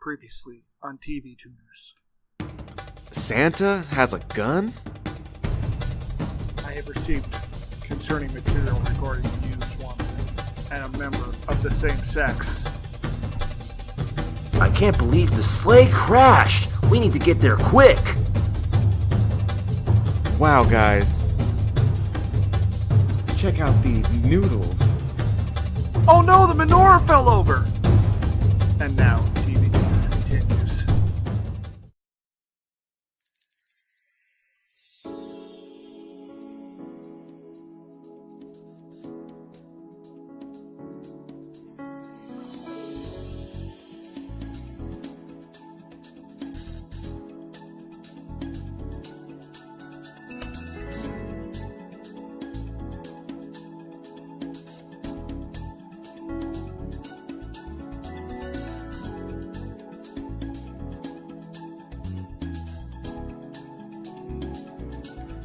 Previously on TV Tuners. Santa has a gun? I have received concerning material regarding you, Swanson, and a member of the same sex. I can't believe the sleigh crashed! We need to get there quick! Wow, guys. Check out these noodles. Oh no, the menorah fell over! And now, TV Tuners continues.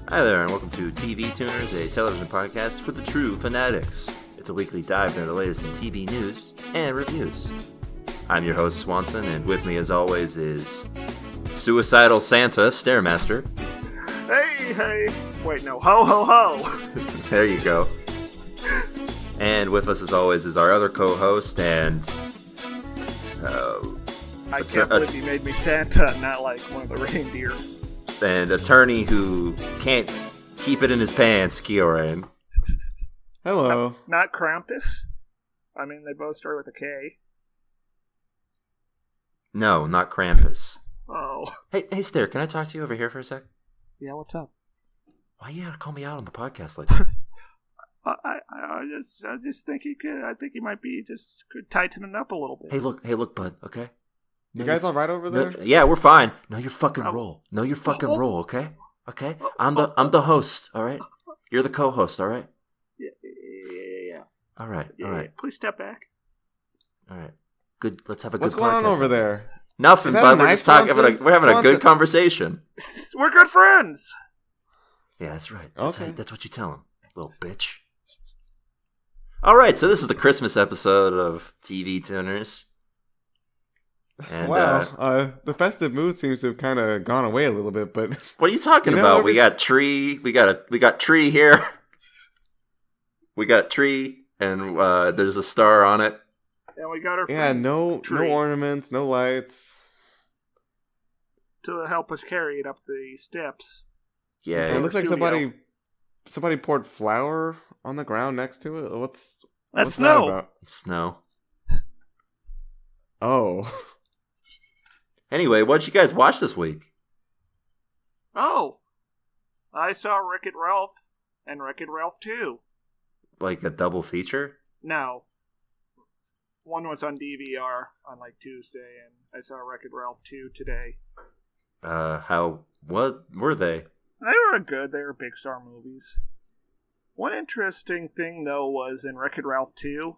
Hi there, and welcome to TV Tuners, a television podcast for the true fanatics. It's a weekly dive into the latest in TV news and reviews. I'm your host, Swanson, and with me, as always, is Suicidal Santa, Stairmaster. Hey! Wait, no. Ho, ho, ho! There you go. And with us, as always, is our other co-host, and... I can't believe you made me Santa, not like one of the reindeer. and attorney who can't keep it in his pants, Kiorein. Hello. Not Krampus? I mean, they both start with a K. No, not Krampus. Oh. Hey, Stair, can I talk to you over here for a sec? Yeah, what's up? Why you gotta call me out on the podcast like that? I just think he could. I think he might be just could tighten it up a little bit. Hey, look, bud. Okay. You guys all right over there? Yeah, we're fine. Know your fucking role. Know your fucking role. Okay. Okay. I'm the host. All right. You're the co-host. All right. Yeah. All right. Yeah, all right. Please step back. All right. Good. Let's have a What's good. What's going on podcast over there? Nothing, Is that bud. a We're knife, just talking. Swanson? We're having a good Swanson? conversation. We're good friends. Yeah, that's right. Okay. That's what you tell him, little bitch. All right, so this is the Christmas episode of TV Tuners. And, wow, the festive mood seems to have kind of gone away a little bit, but what are you talking about? We got tree. We got tree here. We got tree, and there's a star on it. And we got our no ornaments, no lights to help us carry it up the steps. Yeah, and it looks like somebody poured flour on the ground next to it. What's snow? That about? It's snow. Oh. Anyway, what'd you guys watch this week? Oh, I saw Wreck-It Ralph and Wreck-It Ralph 2. Like a double feature? No. One was on DVR on like Tuesday, and I saw Wreck-It Ralph 2 today. What were they? They were good. They were Big Star movies. One interesting thing, though, was in Wreck-It Ralph 2,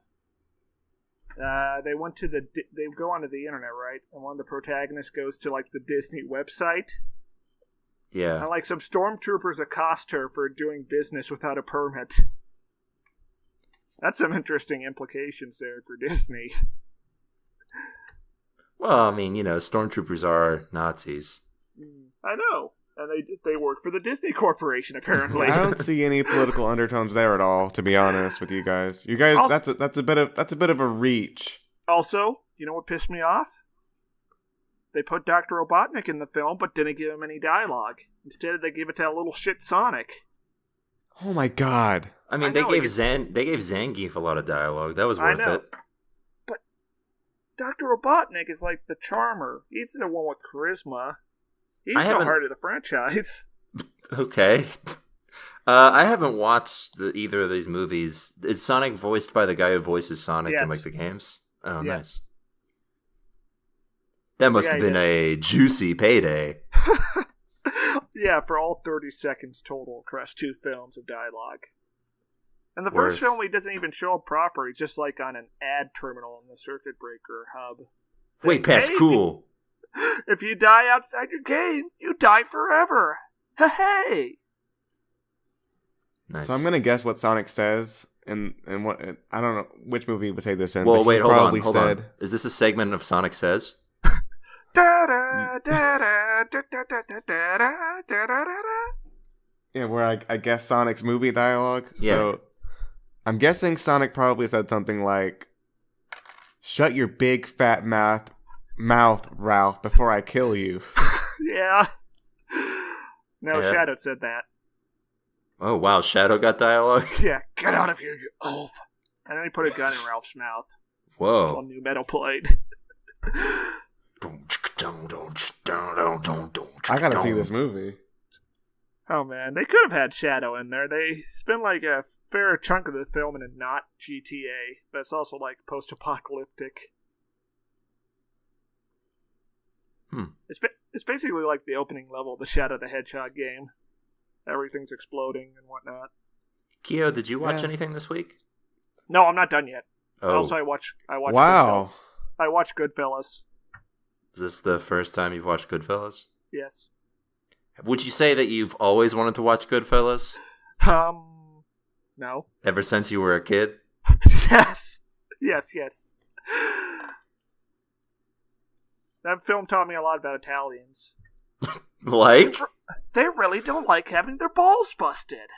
they go onto the internet, right? And one of the protagonists goes to, like, the Disney website. Yeah. And, like, some stormtroopers accost her for doing business without a permit. That's some interesting implications there for Disney. Well, I mean, stormtroopers are Nazis. I know. And they work for the Disney Corporation, apparently. I don't see any political undertones there at all, to be honest with you guys. You guys, also, that's a bit of a reach. Also, you know what pissed me off? They put Dr. Robotnik in the film, but didn't give him any dialogue. Instead, they gave it to that little shit Sonic. Oh my god! I mean, they gave Zangief a lot of dialogue. That was worth it. But Dr. Robotnik is like the charmer. He's the one with charisma. He's the heart of the franchise. Okay. I haven't watched either of these movies. Is Sonic voiced by the guy who voices Sonic in like the games? Oh, yes. Nice. That must have been a juicy payday. Yeah, for all 30 seconds total across two films of dialogue. And the first film, he doesn't even show up proper. He's just like on an ad terminal in the circuit breaker hub. Saying, wait, past cool. If you die outside your game, you die forever. Hey! Nice. So I'm gonna guess what Sonic says, and what I don't know which movie would say this in. Well, but wait, hold on. Is Is this a segment of Sonic Says? Yeah, where I guess Sonic's movie dialogue. Yeah. So I'm guessing Sonic probably said something like, "Shut your big fat mouth, Ralph, before I kill you." Yeah. No, Yeah. Shadow said that. Oh, wow. Shadow got dialogue? Yeah, get out of here, you oaf. And then he put a gun in Ralph's mouth. Whoa. On new metal played. I gotta see this movie. Oh man, they could have had Shadow in there. They spend like a fair chunk of the film in a not GTA, but it's also like post-apocalyptic. It's basically like the opening level of the Shadow the Hedgehog game. Everything's exploding and whatnot. Keo, did you watch Yeah. anything this week? No, I'm not done yet. Oh. Also, I watched. Wow. I watched Goodfellas. Is this the first time you've watched Goodfellas? Yes. Would you say that you've always wanted to watch Goodfellas? No. Ever since you were a kid? Yes. Yes. That film taught me a lot about Italians. Like? They really don't like having their balls busted.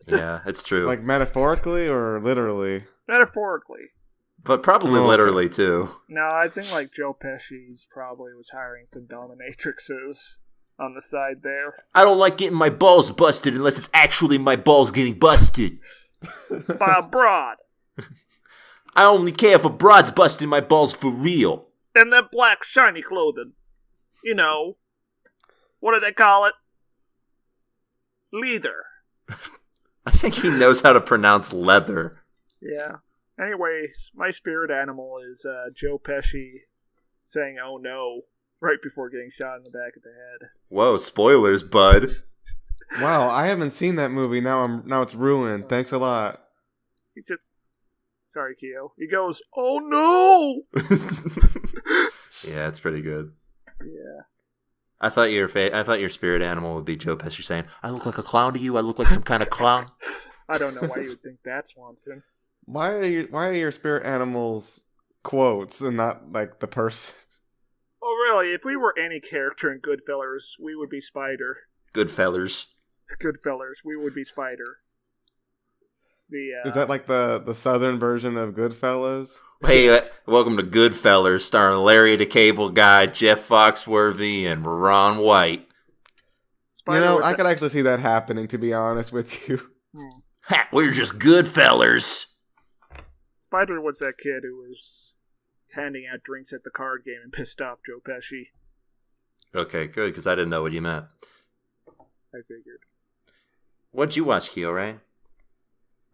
Yeah, it's true. Like metaphorically or literally? Metaphorically. But probably Okay. literally, too. No, I think like Joe Pesci's probably was hiring some dominatrixes on the side there. I don't like getting my balls busted unless it's actually my balls getting busted. By a broad. I only care if a broad's busting my balls for real. And that black shiny clothing. You know. What do they call it? Leather. I think he knows how to pronounce leather. Yeah. Anyways, my spirit animal is Joe Pesci saying "oh no" right before getting shot in the back of the head. Whoa, spoilers, bud. Wow, I haven't seen that movie. Now it's ruined. Thanks a lot. He just, sorry, Keo. He goes, "oh no!" Yeah, it's pretty good. Yeah. I thought your spirit animal would be Joe Pesci saying, "I look like a clown to you. I look like some kind of clown." I don't know why you would think that, Swanson. Why are your spirit animals quotes and not like the person? Oh, really? If we were any character in Goodfellas, we would be Spider. Good fellers. Goodfellas, we would be Spider. Is that like the southern version of Goodfellas? Hey, welcome to Goodfellers, starring Larry the Cable Guy, Jeff Foxworthy, and Ron White. Spider You know, was I could actually see that happening, to be honest with you. Ha, we're just Goodfellers. Spider was that kid who was handing out drinks at the card game and pissed off Joe Pesci. Okay, good, because I didn't know what you meant. I figured. What'd you watch, Kiorein?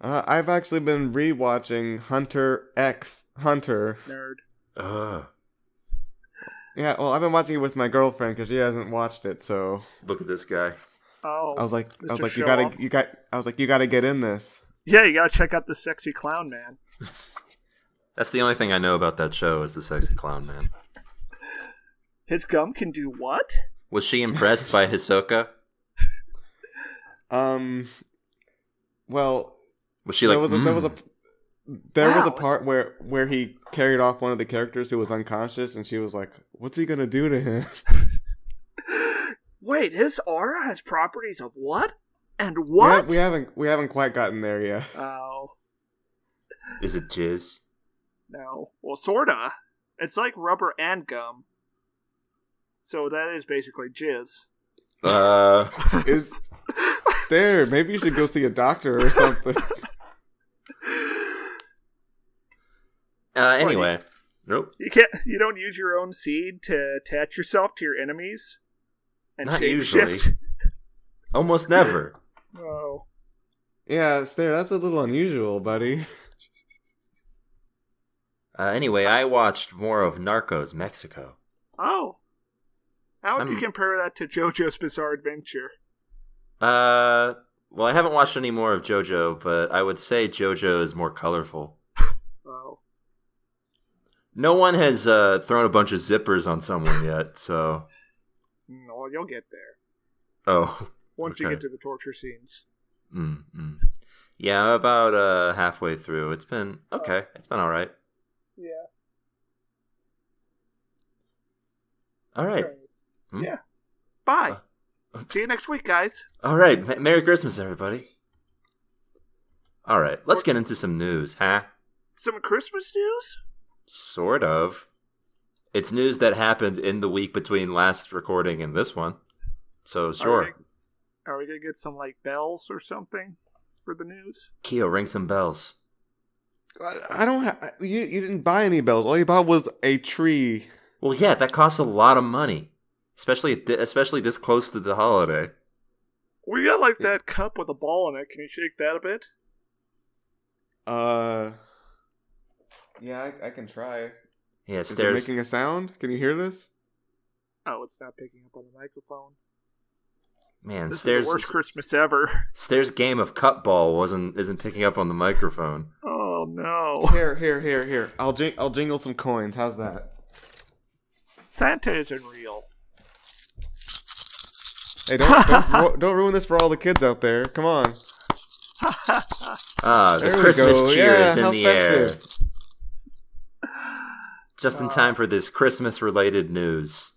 I've actually been rewatching Hunter x Hunter. Nerd. Ugh. Yeah, well, I've been watching it with my girlfriend because she hasn't watched it. So Look at this guy. Oh. I was like, Mr. you gotta get in this. Yeah, you gotta check out the sexy clown man. That's the only thing I know about that show is the sexy clown man. His gum can do what? Was she impressed by Hisoka? Well, Was she like, there was Wow. a part where he carried off one of the characters who was unconscious, and she was like, "What's he gonna do to him?" Wait, his aura has properties of what? And what? We haven't quite gotten there yet. Oh, is it jizz? no. Well, sorta. It's like rubber and gum. So that is basically jizz. Is Stare, maybe you should go see a doctor or something. Anyway. Nope. You don't use your own seed to attach yourself to your enemies? And Not shapeshift? usually. Almost never. Oh. Yeah, Stare, that's a little unusual, buddy. Anyway, I watched more of Narcos Mexico. Oh. How would you compare that to JoJo's Bizarre Adventure? Well, I haven't watched any more of JoJo, but I would say JoJo is more colorful. Oh. No one has thrown a bunch of zippers on someone yet, so... No, you'll get there. Oh. Once you okay. get to the torture scenes. Yeah, I'm about halfway through. It's been okay. It's been all right. Yeah. All right. Yeah. Bye. See you next week, guys. All right. Merry Christmas, everybody. All right. Let's get into some news, huh? Some Christmas news? Sort of. It's news that happened in the week between last recording and this one. So, sure. Are we going to get some, bells or something for the news? Keo, ring some bells. I don't have... You didn't buy any bells. All you bought was a tree. Well, yeah, that costs a lot of money. Especially this close to the holiday. We got, that cup with a ball in it. Can you shake that a bit? Yeah, I can try. Yeah, Is it making a sound? Can you hear this? Oh, it's not picking up on the microphone. Man, this is the worst Christmas ever. Stairs' game of cup ball isn't picking up on the microphone. Oh no! Here. I'll jingle some coins. How's that? Santa isn't real. Hey, don't ruin this for all the kids out there. Come on. The Christmas cheer is in the air. Just in time for this Christmas-related news.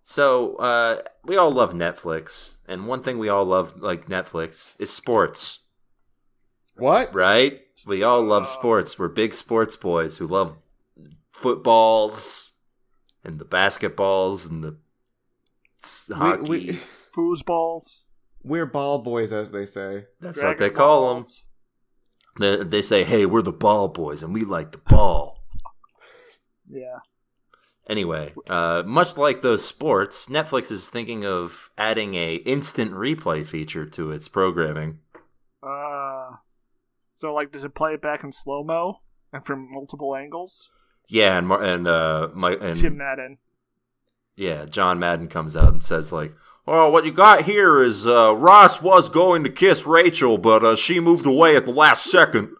So, we all love Netflix, and one thing we all love, like Netflix, is sports. What? Right? We all love sports. We're big sports boys who love footballs, and the basketballs, and the hockey. Foosballs. We're ball boys, as they say. That's what they call them. They say, hey, we're the ball boys, and we like the ball. Yeah. Anyway, much like those sports, Netflix is thinking of adding a instant replay feature to its programming. So does it play it back in slow-mo and from multiple angles? Yeah, and Jim Madden. Yeah, John Madden comes out and says "Oh, what you got here is Ross was going to kiss Rachel, but she moved away at the last second."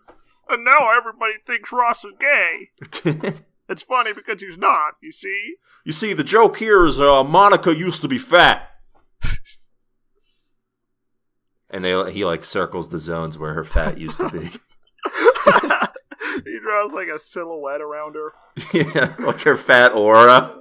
And now everybody thinks Ross is gay. It's funny because he's not, you see? You see, the joke here is Monica used to be fat. And he circles the zones where her fat used to be. He draws a silhouette around her. Yeah, like her fat aura.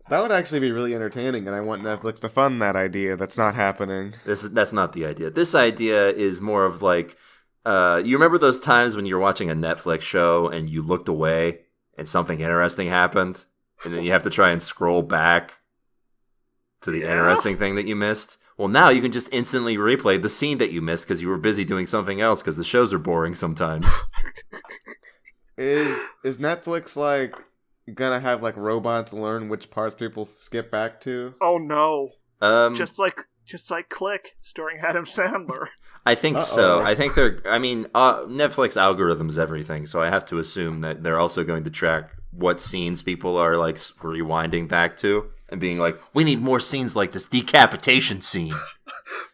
That would actually be really entertaining, and I want Netflix to fund that idea. That's not happening. That's not the idea. This idea is more of you remember those times when you're watching a Netflix show and you looked away and something interesting happened, and then you have to try and scroll back to the interesting thing that you missed? Well, now you can just instantly replay the scene that you missed because you were busy doing something else because the shows are boring sometimes. Is Netflix gonna have robots learn which parts people skip back to? Oh no! Just like Click, starring Adam Sandler. I think so. I think Netflix algorithms everything, so I have to assume that they're also going to track what scenes people are rewinding back to and being we need more scenes like this decapitation scene.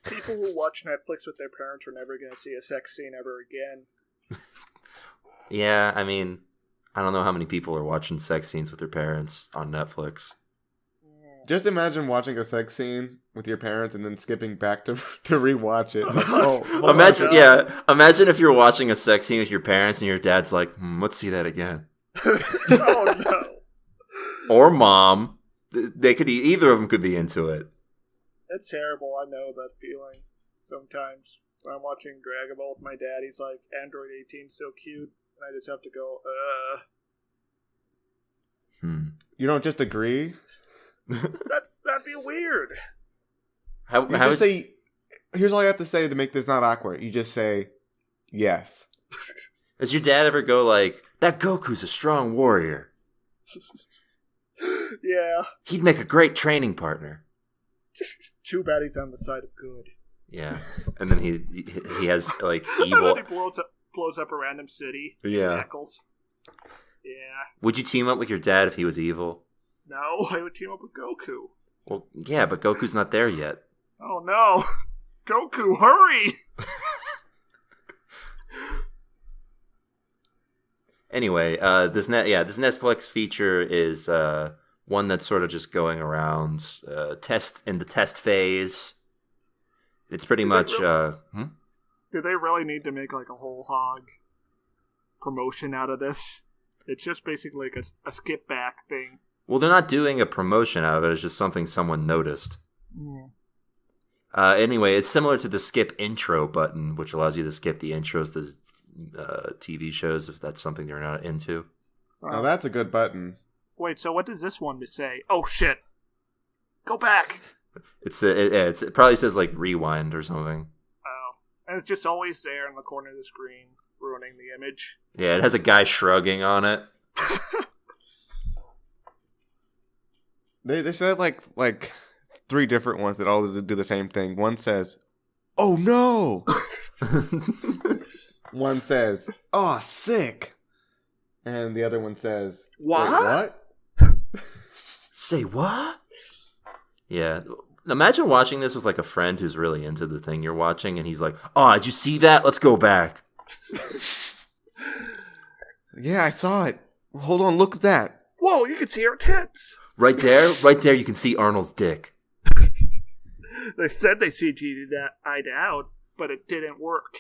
People who watch Netflix with their parents are never going to see a sex scene ever again. Yeah, I don't know how many people are watching sex scenes with their parents on Netflix. Just imagine watching a sex scene with your parents and then skipping back to rewatch it. Imagine if you're watching a sex scene with your parents and your dad's let's see that again. Oh no. Or mom. They could either of them could be into it. It's terrible. I know that feeling. Sometimes when I'm watching Dragon Ball with my dad, he's like, Android 18's so cute, and I just have to go, You don't just agree? That'd be weird. Here's all you have to say to make this not awkward. You just say, yes. Does your dad ever go that Goku's a strong warrior? Yeah. He'd make a great training partner. Too bad he's on the side of good. Yeah. And then he has evil. And then he blows up a random city. Yeah. Knuckles. Yeah. Would you team up with your dad if he was evil? No, I would team up with Goku. Well, yeah, but Goku's not there yet. Oh no. Goku, hurry! Anyway, this Netflix feature is one that's sort of just going around in the test phase. It's pretty much. Do they really need to make a whole hog promotion out of this. It's just basically like a skip back thing. Well, they're not doing a promotion out of it. It's just something someone noticed. Mm. Anyway, it's similar to the skip intro button, which allows you to skip the intros to TV shows if that's something you're not into. Oh, that's a good button. Wait, so what does this one say? Oh, shit. Go back. It probably says like rewind or something. Oh. And it's just always there in the corner of the screen, ruining the image. Yeah, it has a guy shrugging on it. They said like 3 different ones that all do the same thing. One says, "Oh no." One says, "Oh, sick." And the other one says, What? What? Say what? Yeah. Imagine watching this with like a friend who's really into the thing you're watching, and he's like, "Oh, did you see that? Let's go back." Yeah, I saw it. Hold on, look at that. Whoa, you can see her tits. Right there, you can see Arnold's dick. They said they CG'd that out, but it didn't work.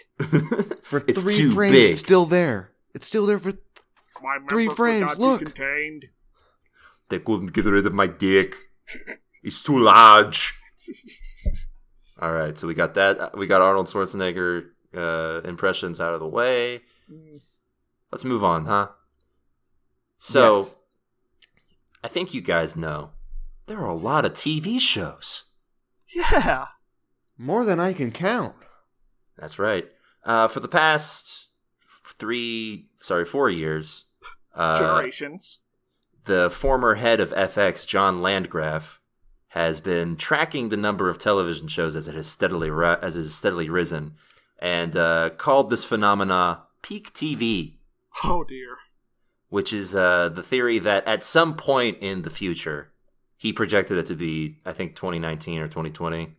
For It's 3 too frames, big. it's still there. It's still there for My 3 member frames. could not Look. be contained. They couldn't get rid of my dick. It's too large. All right, so we got that. We got Arnold Schwarzenegger impressions out of the way. Let's move on, huh? So, Yes. I think you guys know there are a lot of TV shows. Yeah. More than I can count. That's right. For the past 4 years, Generations. the former head of FX, John Landgraf, has been tracking the number of television shows as it has steadily risen, and called this phenomena peak TV, Oh, dear. which is the theory that at some point in the future, he projected it to be, I think, 2019 or 2020,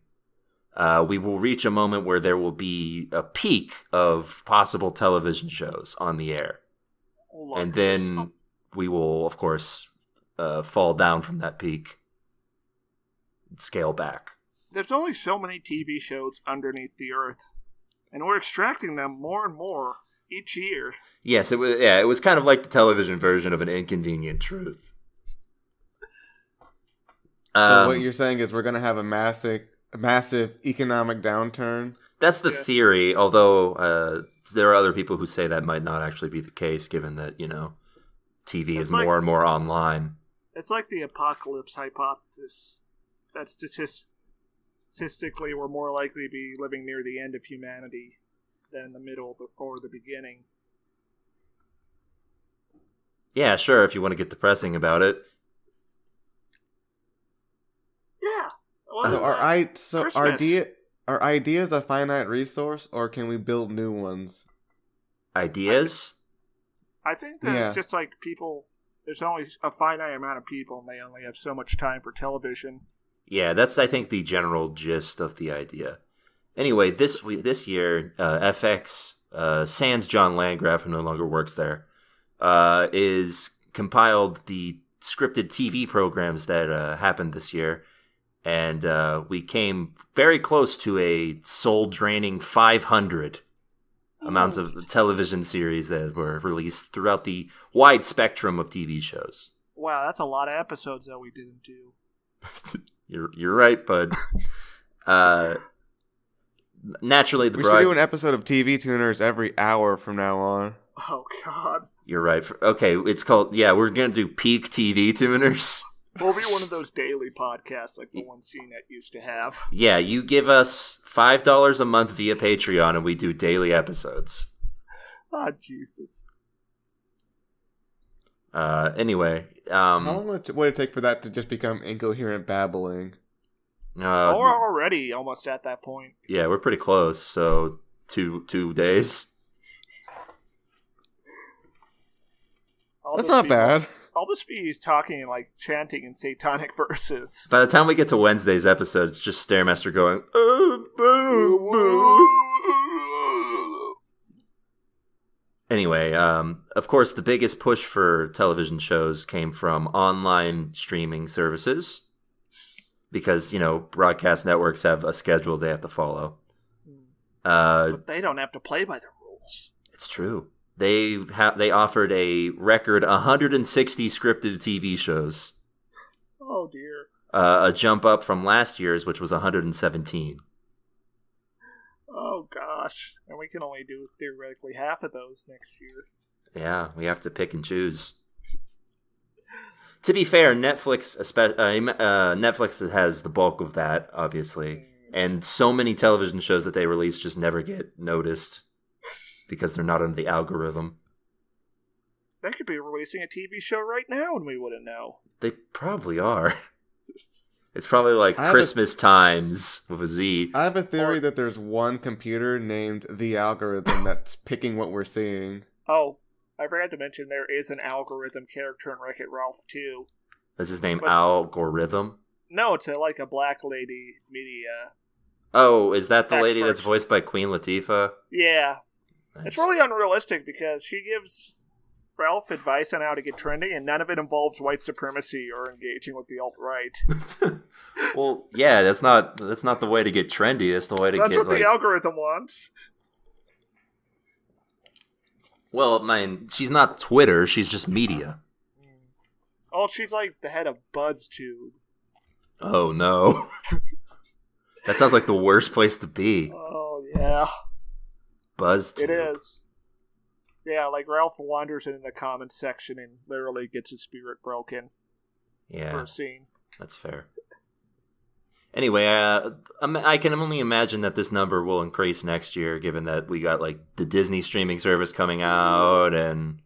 we will reach a moment where there will be a peak of possible television shows on the air. Oh, And then we will, of course, fall down from that peak and scale back. There's only so many TV shows underneath the earth, and we're extracting them more and more each year. Yes, it was. Yeah, it was kind of like the television version of An Inconvenient Truth. So what you're saying is we're going to have a massive economic downturn. That's the Yes. theory, although there are other people who say that might not actually be the case, given that, TV It's is like- more and more online. It's like the apocalypse hypothesis. That statistically we're more likely to be living near the end of humanity than in the middle or the beginning. Yeah, sure, if you want to get depressing about it. Yeah. So Christmas. are ideas a finite resource, or can we build new ones? Ideas? I think that Yeah. just like people, there's only a finite amount of people, and they only have so much time for television. Yeah, that's, I think, the general gist of the idea. Anyway, this year, FX, sans John Landgraf, who no longer works there, is compiled the scripted TV programs that happened this year, and we came very close to a soul-draining 500 amounts of television series that were released throughout the wide spectrum of TV shows. Wow, that's a lot of episodes that we didn't do. You're right, bud. Naturally, We should do an episode of TV Tuners every hour from now on. Oh, God. You're right. Okay, it's called. Yeah, we're gonna do peak TV tuners. We'll be one of those daily podcasts like the one CNET used to have. Yeah, you give us $5 a month via Patreon, and we do daily episodes. Oh, Jesus. Anyway, How long would it take for that to just become incoherent babbling? We're already almost at that point. yeah, we're pretty close. So 2 days. That's not bad. I'll just be talking and like chanting in satanic verses. By the time we get to Wednesday's episode, it's just Stairmaster going. "Oh, boo, boo." Anyway, of course, the biggest push for television shows came from online streaming services because, broadcast networks have a schedule they have to follow. But they don't have to play by the rules. It's true. They offered a record 160 scripted TV shows. Oh dear. A jump up from last year's, which was 117. Oh gosh, and we can only do theoretically half of those next year. Yeah, we have to pick and choose. To be fair, Netflix has the bulk of that, obviously, and so many television shows that they release just never get noticed because they're not under the algorithm. They could be releasing a TV show right now, and we wouldn't know. They probably are. It's probably like Christmas Times with a Z. I have a theory that there's one computer named The Algorithm that's picking what we're seeing. Oh, I forgot to mention there is an algorithm character in Wreck-It Ralph 2. Is his name Algorithm? No, it's like a black lady media. Oh, is that the expert. lady that's voiced by Queen Latifah? Yeah. Nice. It's really unrealistic because she gives Ralph advice on how to get trendy, and none of it involves white supremacy or engaging with the alt-right. Well, yeah, that's not the way to get trendy. That's the way to That's get. That's what the algorithm wants. Well, man, she's not Twitter. She's just media. Oh, she's like the head of BuzzTube. Oh no, that sounds like the worst place to be. Oh yeah, BuzzTube. It is. Yeah, like Ralph wanders into the comments section and literally gets his spirit broken. Yeah, for a scene. That's fair. Anyway, I can only imagine that this number will increase next year, given that we got like the Disney streaming service coming out and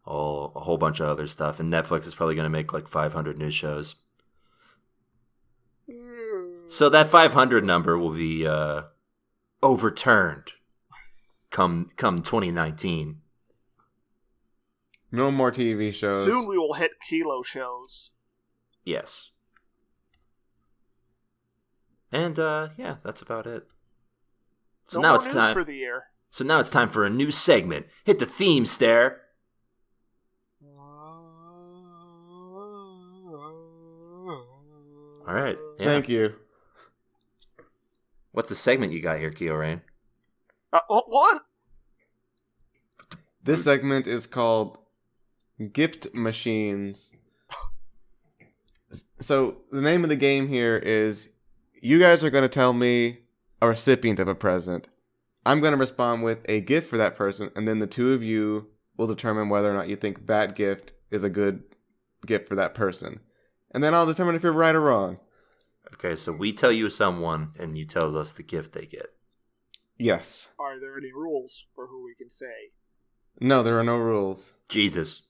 a whole bunch of other stuff, and Netflix is probably going to make like 500 new shows. So that 500 number will be overturned come 2019. No more TV shows. Soon we will hit kilo shows. Yes. And yeah, that's about it. So now it's time for the year. So now it's time for a new segment. Hit the theme, Stare. All right. Yeah. Thank you. What's the segment you got here, Kiorein? What? This segment is called Gift Machines. So the name of the game here is you guys are going to tell me a recipient of a present. I'm going to respond with a gift for that person, and then the two of you will determine whether or not you think that gift is a good gift for that person. And then I'll determine if you're right or wrong. Okay, so we tell you someone, and you tell us the gift they get. Yes. Are there any rules for who we can say? No, there are no rules. Jesus.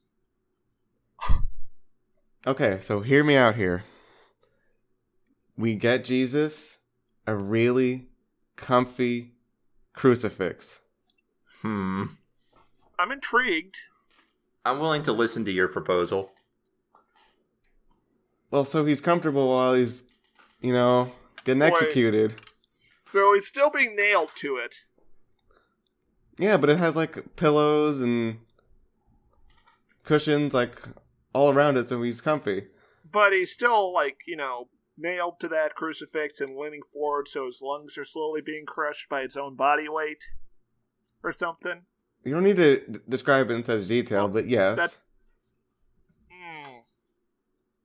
Okay, so hear me out here. We get Jesus a really comfy crucifix. I'm intrigued. I'm willing to listen to your proposal. Well, so he's comfortable while he's, getting executed. So he's still being nailed to it. Yeah, but it has, pillows and cushions, all around it, so he's comfy. But he's still, nailed to that crucifix and leaning forward, so his lungs are slowly being crushed by its own body weight. Or something. You don't need to describe it in such detail, but yes. That's...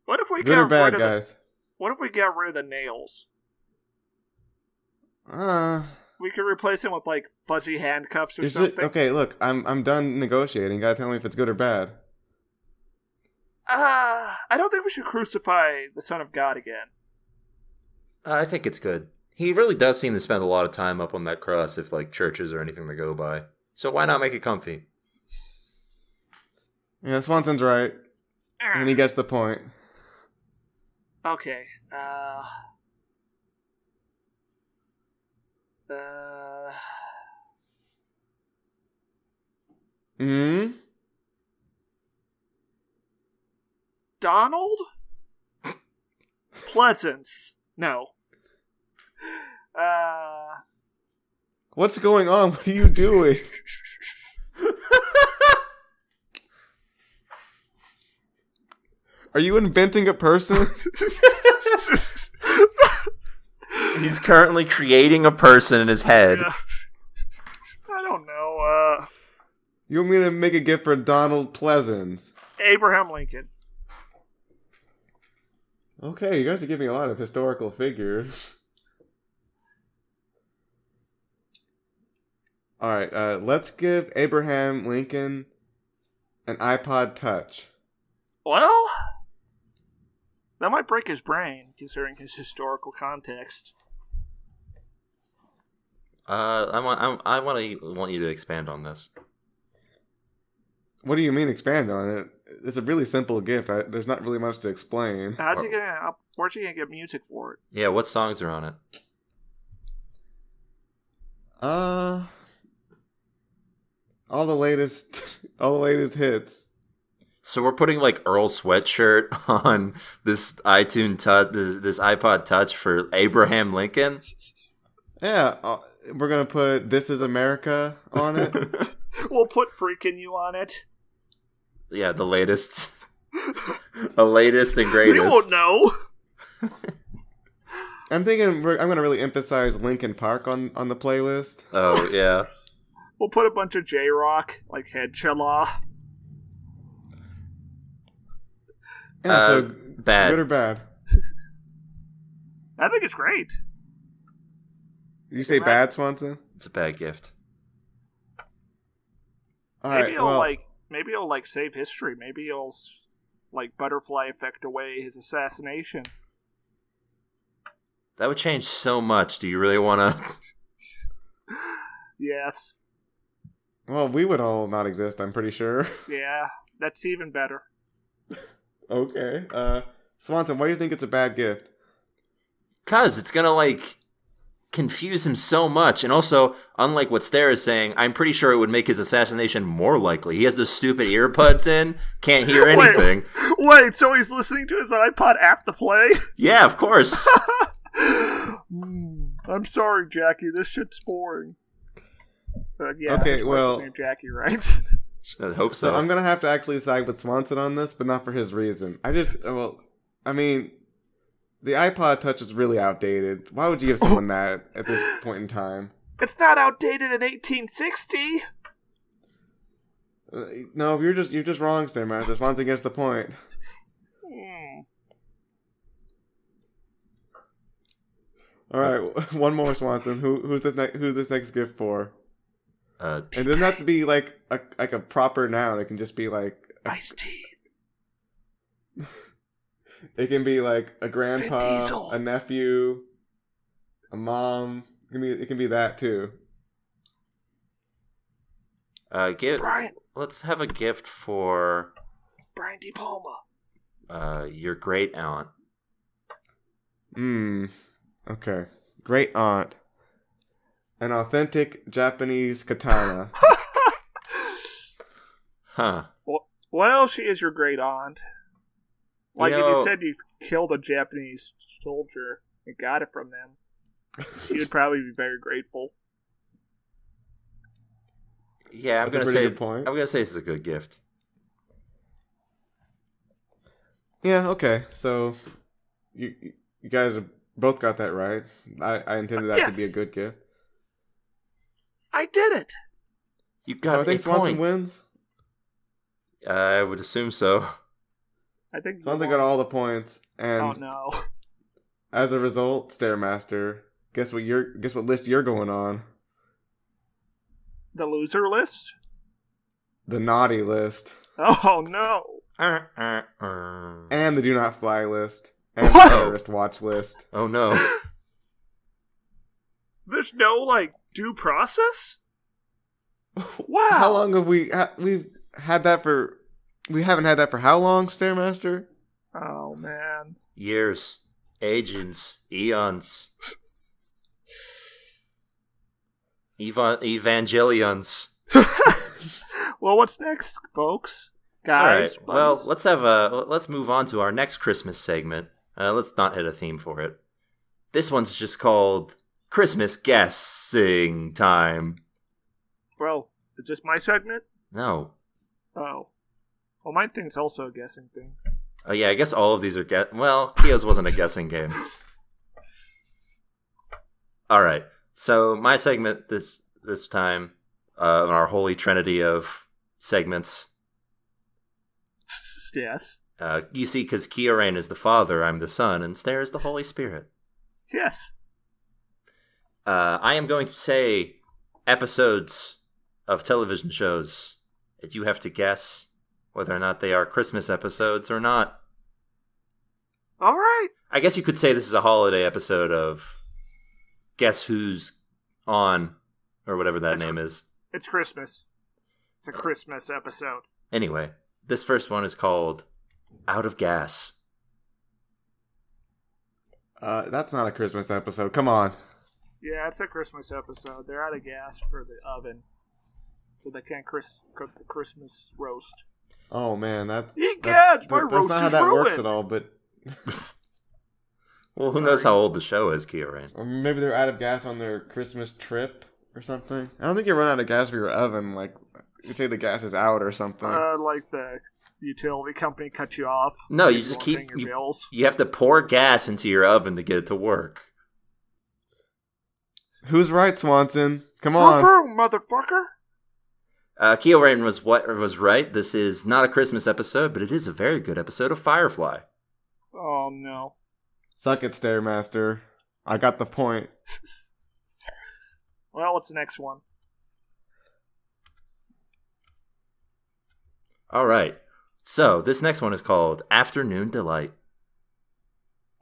What if we Good or bad, rid of guys? What if we got rid of the nails? We could replace them with, fuzzy handcuffs or something. Okay, look, I'm done negotiating. You gotta tell me if it's good or bad. I don't think we should crucify the Son of God again. I think it's good. He really does seem to spend a lot of time up on that cross if, churches or anything to go by. So why not make it comfy? Yeah, Swanson's right. And he gets the point. Okay, Donald? Pleasance. No. What's going on? What are you doing? Are you inventing a person? He's currently creating a person in his head. Yeah. I don't know. You want me to make a gift for Donald Pleasance? Abraham Lincoln. Okay, you guys are giving a lot of historical figures. Alright, let's give Abraham Lincoln an iPod Touch. Well, that might break his brain, considering his historical context. I want you to expand on this. What do you mean expand on it? It's a really simple gift. There's not really much to explain. Where's he gonna get music for it? Yeah, what songs are on it? All the latest hits. So we're putting like Earl Sweatshirt on this this iPod Touch for Abraham Lincoln. Yeah, we're gonna put "This Is America" on it. We'll put "Freaking You" on it. Yeah, the latest, the latest and greatest. You won't know. I'm thinking I'm gonna really emphasize Linkin Park on the playlist. Oh yeah. We'll put a bunch of J-Rock, like Headchala. Yeah, so bad. Good or bad? I think it's great. Did you say bad, Swanson? It's a bad gift. Maybe he'll save history. Maybe he'll butterfly effect away his assassination. That would change so much. Do you really want to? Yes. Well, we would all not exist, I'm pretty sure. Yeah, that's even better. Okay. Swanson, why do you think it's a bad gift? 'Cause it's gonna confuse him so much, and also, unlike what Stair is saying, I'm pretty sure it would make his assassination more likely. He has those stupid earbuds in, can't hear anything. Wait, so he's listening to his iPod app to play? Yeah, of course. I'm sorry, Jackie. This shit's boring. Yeah, okay, well, Jackie, right? I hope so. So I'm gonna have to actually side with Swanson on this, but not for his reason. The iPod Touch is really outdated. Why would you give someone that at this point in time? It's not outdated in 1860. No, you're just wrong, Stairmaster. Swanson gets the point. All right, one more, Swanson. Who's this next gift for? It doesn't have to be like a proper noun. It can just be like iced tea. It can be like a grandpa, a nephew, a mom. It can be that too. Brian. Let's have a gift for Brian De Palma. Your great aunt. Okay. Great aunt. An authentic Japanese katana. Huh. Well, she is your great aunt. If you said you killed a Japanese soldier and got it from them, she would probably be very grateful. Yeah, I'm gonna say this is a good gift. Yeah, okay. So you guys have both got that right. I intended that to be a good gift. I did it. You got. So I think Swanson wins. I would assume so. I think Swanson got all the points, and oh no! As a result, Stairmaster, guess what list you're going on? The loser list. The naughty list. Oh no! And the do not fly list. And the terrorist watch list. Oh no! There's no due process. Wow! How long have we've had that for? We haven't had that for how long, Stairmaster? Oh man! Years, ages, eons, evangelions. Well, what's next, folks? Guys. All right. Well, let's move on to our next Christmas segment. Let's not hit a theme for it. This one's just called Christmas Guessing Time. Bro, is this my segment? No. Oh. Well, my thing's also a guessing thing. Oh yeah, I guess all of these are Kio's wasn't a guessing game. All right. So my segment this time, our holy trinity of segments. Yes. You see, because Kiorein is the Father, I'm the Son, and Stair is the Holy Spirit. Yes. I am going to say episodes of television shows that you have to guess whether or not they are Christmas episodes or not. All right. I guess you could say this is a holiday episode of Guess Who's On, or whatever that name is. It's Christmas. It's a Christmas episode. Anyway, this first one is called Out of Gas. That's not a Christmas episode. Come on. Yeah, it's a Christmas episode. They're out of gas for the oven, so they can't cook the Christmas roast. Oh man, that's gas. My roast that's not how is that ruined. works at all. But Well, who knows how old the show is, Kiorein? or maybe they're out of gas on their Christmas trip or something. I don't think you run out of gas for your oven. Like you say, the gas is out or something. Like the utility company cut you off. No, you just keep your bills. You have to pour gas into your oven to get it to work. Who's right, Swanson? Come on. Motherfucker. Kiorein was right. This is not a Christmas episode, but it is a very good episode of Firefly. Oh no. Suck it, Stairmaster. I got the point. Well, what's the next one? All right. So, this next one is called Afternoon Delight.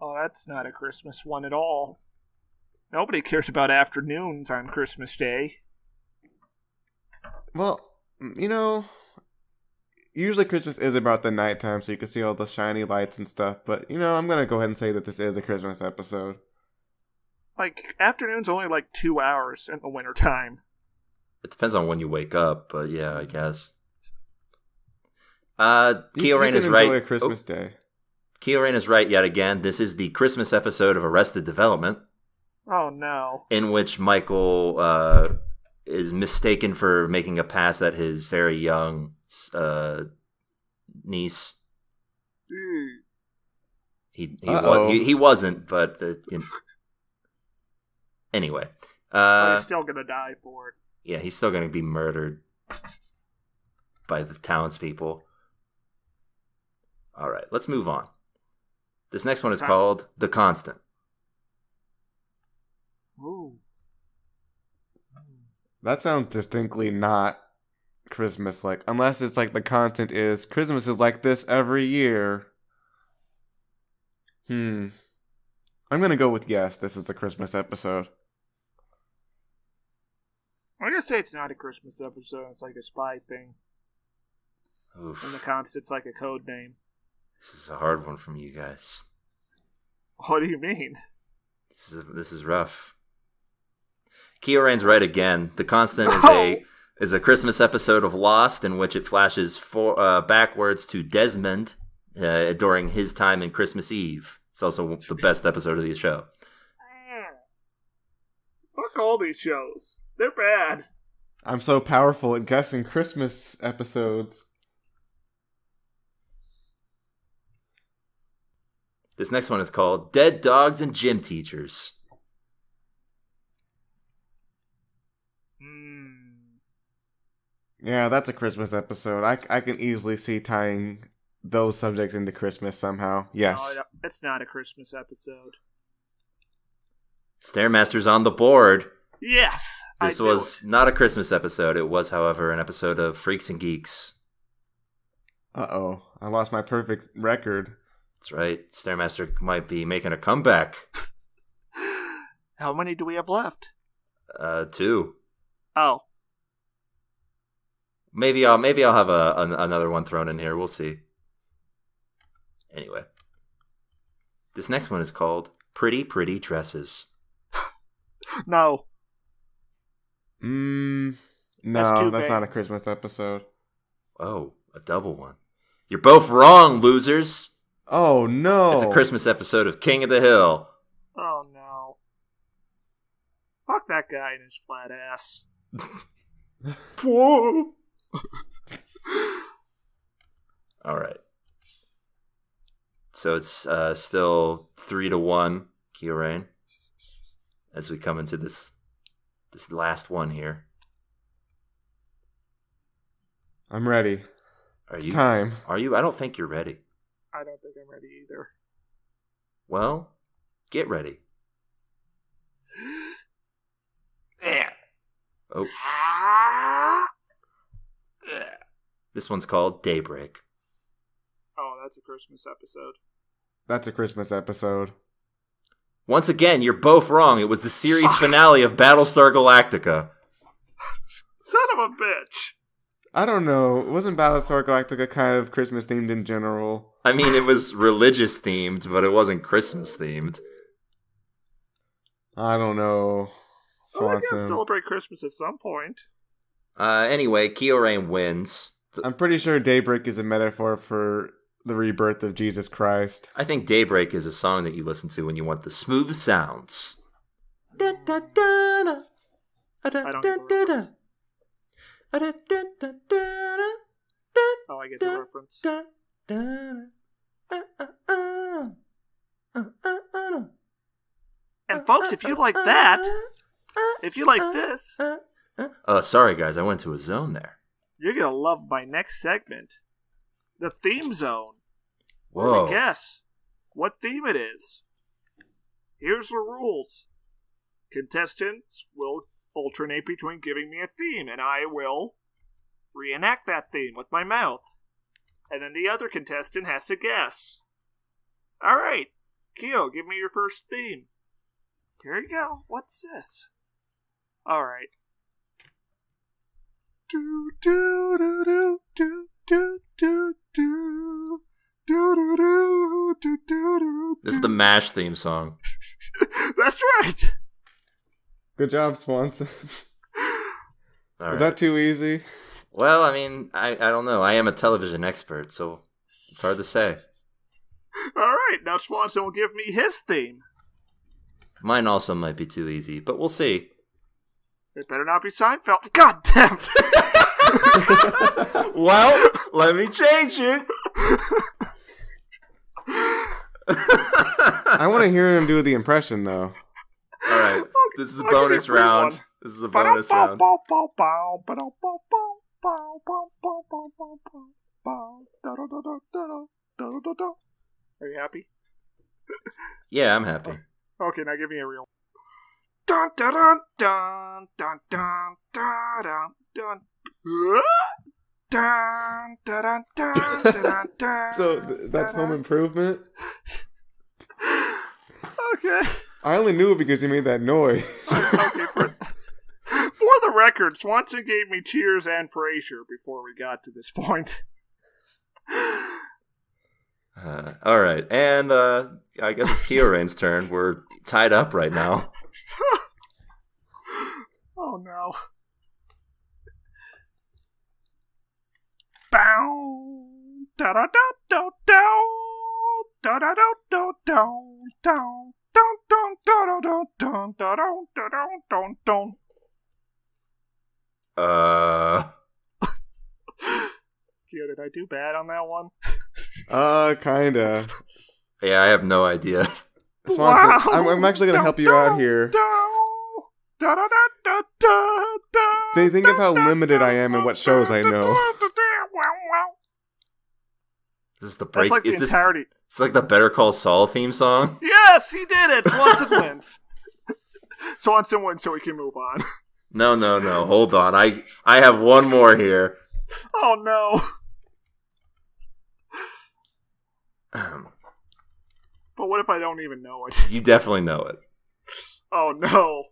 Oh, that's not a Christmas one at all. Nobody cares about afternoons on Christmas Day. Well, usually Christmas is about the nighttime, so you can see all the shiny lights and stuff. But, I'm going to go ahead and say that this is a Christmas episode. Like, afternoon's only like 2 hours in the wintertime. It depends on when you wake up, but yeah, I guess. You Kiorein can is right. enjoy a Christmas day. Kiorein is right yet again. This is the Christmas episode of Arrested Development. Oh no. In which Michael is mistaken for making a pass at his very young niece. He wasn't, but anyway. But he's still gonna die for it. Yeah, he's still gonna be murdered by the townspeople. All right, let's move on. This next one is called The Constant. Ooh. That sounds distinctly not Christmas-like. Unless it's like the constant is, Christmas is like this every year. I'm going to go with yes, this is a Christmas episode. I'm going to say it's not a Christmas episode. It's like a spy thing. Oof. And the Constant's like a code name. This is a hard one from you guys. What do you mean? This is rough. Kiorein's right again. The Constant is a Christmas episode of Lost in which it flashes backwards to Desmond during his time in Christmas Eve. It's also the best episode of the show. Fuck all these shows. They're bad. I'm so powerful at guessing Christmas episodes. This next one is called Dead Dogs and Gym Teachers. Yeah, that's a Christmas episode. I can easily see tying those subjects into Christmas somehow. Yes. No, it's not a Christmas episode. Stairmaster's on the board. Yes! This was not a Christmas episode. It was, however, an episode of Freaks and Geeks. Uh-oh. I lost my perfect record. That's right. Stairmaster might be making a comeback. How many do we have left? 2. Oh. Maybe I'll have another one thrown in here. We'll see. Anyway. This next one is called Pretty Pretty Dresses. No. No, that's not a Christmas episode. Oh, a double one. You're both wrong, losers. Oh, no. It's a Christmas episode of King of the Hill. Oh, no. Fuck that guy and his flat ass. Whoa. All right. So it's still 3-1, Kiorein, as we come into this last one here. I'm ready. It's time. Are you? I don't think you're ready. I don't think I'm ready either. Well, get ready. Oh. This one's called Daybreak. Oh, that's a Christmas episode. That's a Christmas episode. Once again, you're both wrong. It was the series finale of Battlestar Galactica. Son of a bitch. I don't know. Wasn't Battlestar Galactica kind of Christmas themed in general? I mean, it was religious themed, but it wasn't Christmas themed. I don't know. Well, I Swanson. can celebrate Christmas at some point. Anyway, Kiorein wins. I'm pretty sure Daybreak is a metaphor for the rebirth of Jesus Christ. I think Daybreak is a song that you listen to when you want the smooth sounds. I don't get the reference. Oh, I get the reference. And folks, if you like that, if you like this, Sorry guys, I went to a zone there. you're gonna love my next segment. The theme zone. Whoa. Guess what theme it is. Here's the rules. Contestants will alternate between giving me a theme, and I will reenact that theme with my mouth. And then the other contestant has to guess. Alright, Keo, give me your first theme. Here you go. What's this? Alright. Do do do do do do do do do do do do do. This is the MASH theme song. That's right. Good job, Swanson. All right. Is that too easy? Well, I mean, I don't know. I am a television expert, so it's hard to say. Alright, now Swanson will give me his theme. Mine also might be too easy, but we'll see. It better not be Seinfeld. God damn it! Well, let me change it. I want to hear him do the impression, though. All right, this is a bonus round. This is a bonus round. Are you happy? Yeah, I'm happy. Okay, now give me a real. Dun dun dun dun dun dun dun dun dun dun dun dun. So that's Home Improvement? Okay. I only knew it because you made that noise. Okay, for the record, Swanson gave me Cheers and Frasier before we got to this point. All right, and I guess it's Kiorein's turn. We're tied up right now. Oh no. Bow. Da da da da da. Da da da da da. Down. Dun dun dun dun dun dun dun dun dun dun. Keo, did I do bad on that one? Kinda. Yeah, I have no idea. Swanson, Wow. I'm actually going to help you out here. They think of how limited I am and what shows I know. This is the That's break. like the Is this? entirety. It's like the Better Call Saul theme song. Yes, he did it. Swanson wins. Swanson wins, so we can move on. No. Hold on. I have one more here. Oh no. But what if I don't even know it? You definitely know it. Oh no.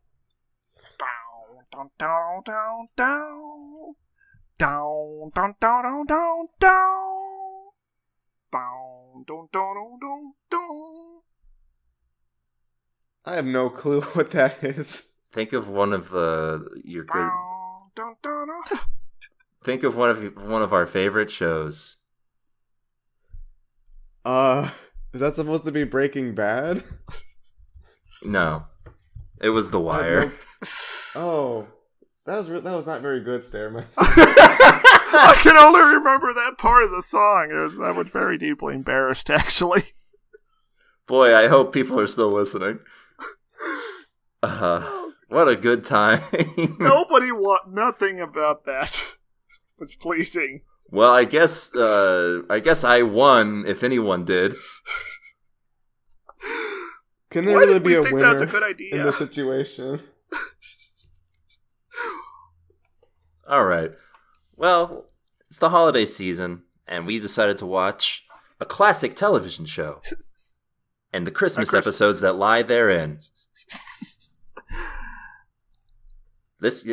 Down, down, down, down, down, down, down, down, down, down, down, down, down, down, down. I have no clue what that is. Think of one of your good. Down, down, down. Think of one of our favorite shows. Is that supposed to be Breaking Bad? No, it was The Wire. Oh, that was not very good, Stairmaster. I can only remember that part of the song. I was very deeply embarrassed, actually. Boy, I hope people are still listening. What a good time. Nobody nothing about that was pleasing. Well, I guess I won, if anyone did. Can there Why really did be we a think winner that's a good idea? in this situation? All right. Well, it's the holiday season, and we decided to watch a classic television show and the Christmas episodes that lie therein. This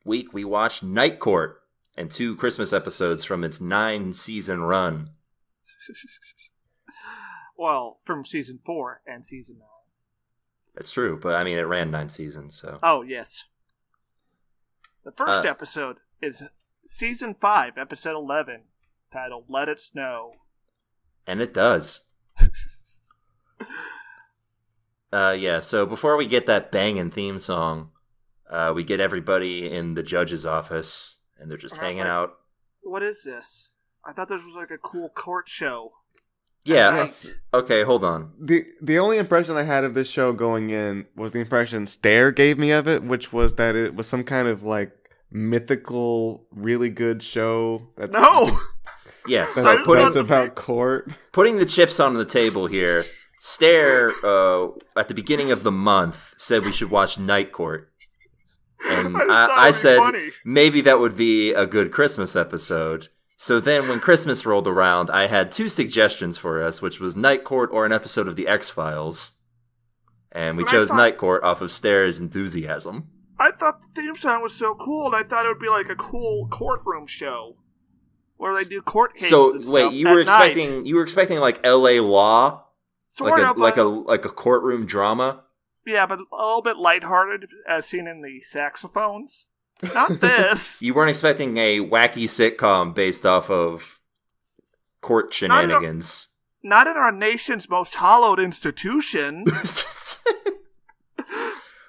week we watched Night Court and 2 Christmas episodes from its 9-season run. Well, from season 4 and season 9. That's true, but I mean, it ran 9 seasons, so. Oh, yes. The first episode is season 5, episode 11, titled Let It Snow. And it does. Yeah, so before we get that banging theme song, we get everybody in the judge's office, and they're just hanging out. What is this? I thought this was like a cool court show. Yeah. Okay, hold on. The only impression I had of this show going in was the impression Stair gave me of it, which was that it was some kind of like mythical, really good show. Yes. So it's about court. Putting the chips on the table here, Stair, at the beginning of the month, said we should watch Night Court. And I said funny. Maybe that would be a good Christmas episode. So then when Christmas rolled around, I had 2 suggestions for us, which was Night Court or an episode of The X-Files. And we chose Night Court off of Stair's enthusiasm. I thought the theme song was so cool, and I thought it would be like a cool courtroom show. Where they do court cases. So and wait, you were expecting like L.A. Law? Sort of. Like a courtroom drama? Yeah, but a little bit lighthearted, as seen in the saxophones. Not this. You weren't expecting a wacky sitcom based off of court shenanigans. Not in our nation's most hallowed institution.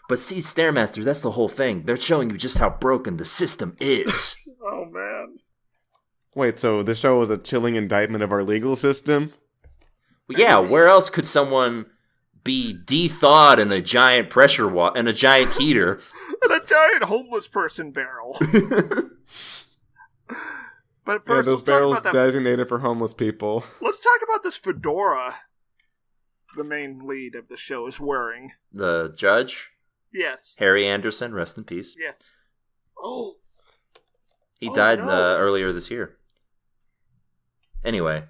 But see, Stairmaster, that's the whole thing. They're showing you just how broken the system is. Oh, man. Wait, so the show was a chilling indictment of our legal system? Well, yeah, where else could someone be de-thawed in a giant in a giant heater? In a giant homeless person barrel. But first, those barrels designated for homeless people. Let's talk about this fedora the main lead of the show is wearing. The judge? Yes. Harry Anderson, rest in peace. Yes. Oh. He died earlier this year. Anyway,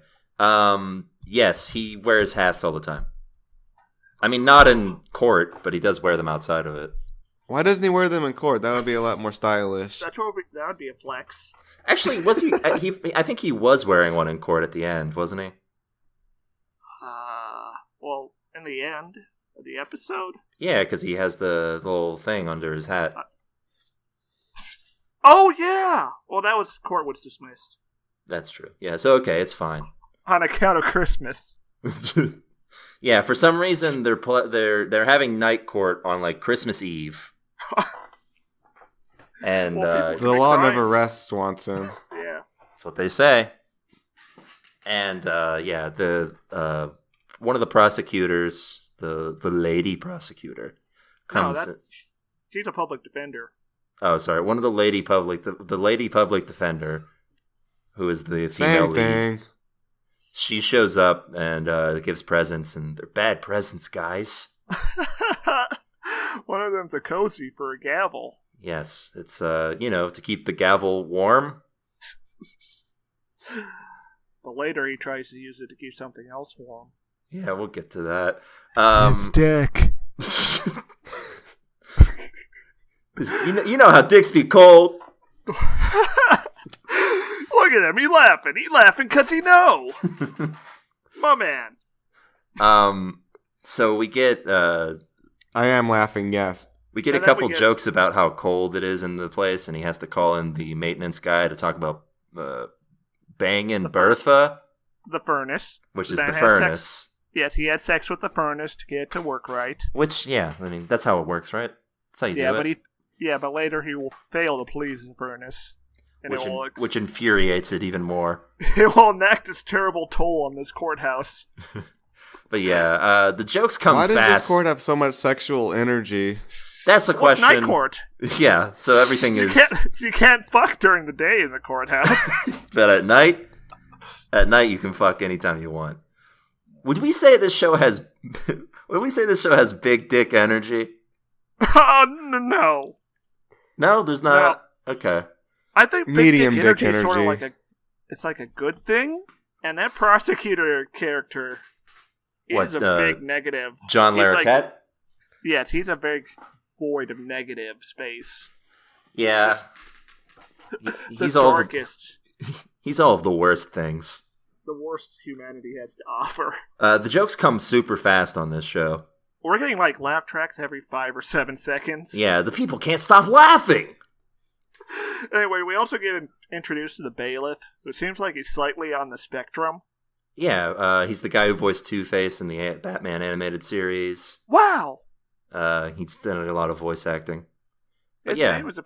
yes, he wears hats all the time. I mean, not in court, but he does wear them outside of it. Why doesn't he wear them in court? That would be a lot more stylish. That would be a flex. Actually, was he? I think he was wearing one in court at the end, wasn't he? Well, in the end of the episode. Yeah, because he has the little thing under his hat. Oh yeah. Well, court was dismissed. That's true. Yeah, so okay, it's fine. On account of Christmas. Yeah, for some reason they're having night court on like Christmas Eve. And the law never rests, Swanson. Yeah, that's what they say. And the one of the prosecutors, the lady prosecutor, comes. No, she's a public defender. Oh, sorry, one of the lady public defender, who is the female lead. She shows up and gives presents, and they're bad presents, guys. One of them's a cozy for a gavel. Yes, it's to keep the gavel warm. But later he tries to use it to keep something else warm. Yeah, we'll get to that. His dick. You know how dicks be cold. Look at him, he laughing because he know. My man. So we get I am laughing, yes. We get a couple jokes about how cold it is in the place, and he has to call in the maintenance guy to talk about banging Bertha. The furnace. Which is the furnace. Yes, he had sex with the furnace to get it to work right. Which, yeah, I mean, that's how it works, right? That's how you do it. But later he will fail to please the furnace. And which infuriates it even more. It will enact its terrible toll on this courthouse. But yeah, the jokes come fast. Why does this court have so much sexual energy? That's the Well, it's question. night court. Yeah, so everything is... You can't fuck during the day in the courthouse. But at night you can fuck anytime you want. Would we say this show has big dick energy? No. No, there's not. No. Okay. I think big medium dick energy energy. is sort of like it's like a good thing, and that prosecutor character is a big negative. John Larroquette? Yes, he's a big void of negative space. Yeah. He's darkest. He's all of the worst things. The worst humanity has to offer. The jokes come super fast on this show. We're getting like laugh tracks every 5 or 7 seconds. Yeah, the people can't stop laughing. Anyway, we also get introduced to the bailiff, who seems like he's slightly on the spectrum. Yeah, he's the guy who voiced Two-Face in the Batman animated series. Wow! He's done a lot of voice acting. But His name was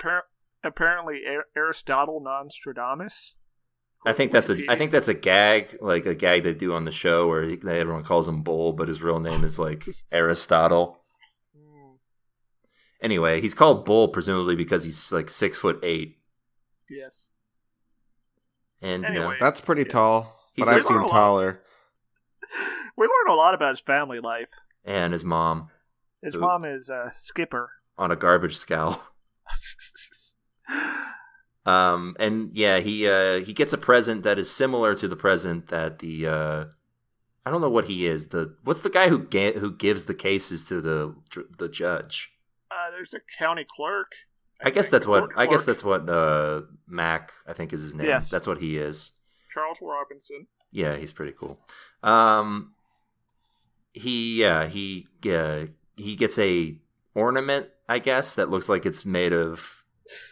apparently Aristotle Nostradamus. I think that's a gag, like a gag they do on the show where everyone calls him Bull, but his real name is like Aristotle. Anyway, he's called Bull presumably because he's like 6'8". Yes. And anyway, that's pretty tall, but I've seen taller. We learn a lot about his family life. And his mom. His mom is Skipper. On a garbage scow. And yeah, he gets a present that is similar to the present that the I don't know what he is. What's the guy who gives the cases to the judge? There's a county clerk. I guess that's what Mac, I think, is his name. Yes. That's what he is. Charles Robinson. Yeah, he's pretty cool. He gets a ornament, I guess, that looks like it's made of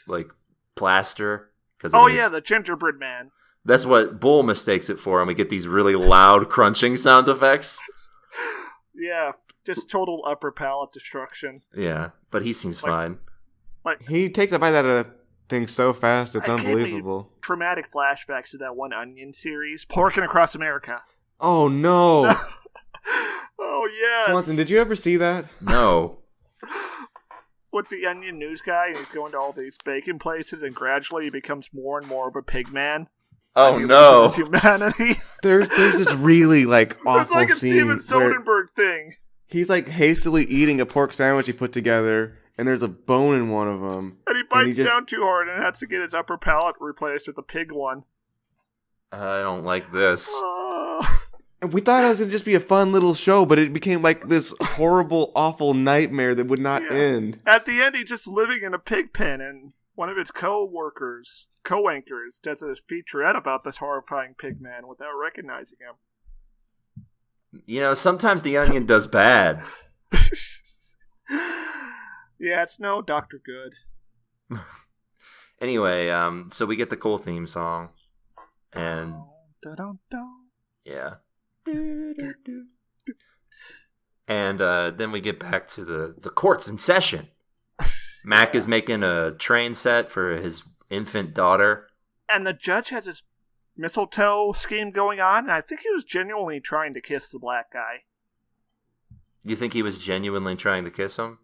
like plaster. Yeah, the gingerbread man. That's what Bull mistakes it for, and we get these really loud crunching sound effects. Yeah, just total upper palate destruction. Yeah, but he seems fine. He takes a bite out of that thing so fast, it's unbelievable. Traumatic flashbacks to that one Onion series, Porking Across America. Oh, no. Oh, yes. Swanson, did you ever see that? No. With the Onion news guy, and he's going to all these bacon places, and gradually he becomes more and more of a pig man. Oh, no. Humanity. There's this really, awful it's like a scene Steven Soderbergh thing. He's, hastily eating a pork sandwich he put together, and there's a bone in one of them. And he bites down too hard and has to get his upper palate replaced with a pig one. I don't like this. And we thought it was going to just be a fun little show, but it became this horrible, awful nightmare that would not end. At the end, he's just living in a pig pen, and one of his co-anchors, does a featurette about this horrifying pig man without recognizing him. Sometimes the Onion does bad. Yeah, it's no Dr. Good. Anyway, so we get the cool theme song. And... yeah. And then we get back to the court's in session. Mac is making a train set for his infant daughter. And the judge has his mistletoe scheme going on, and I think he was genuinely trying to kiss the black guy. You think he was genuinely trying to kiss him?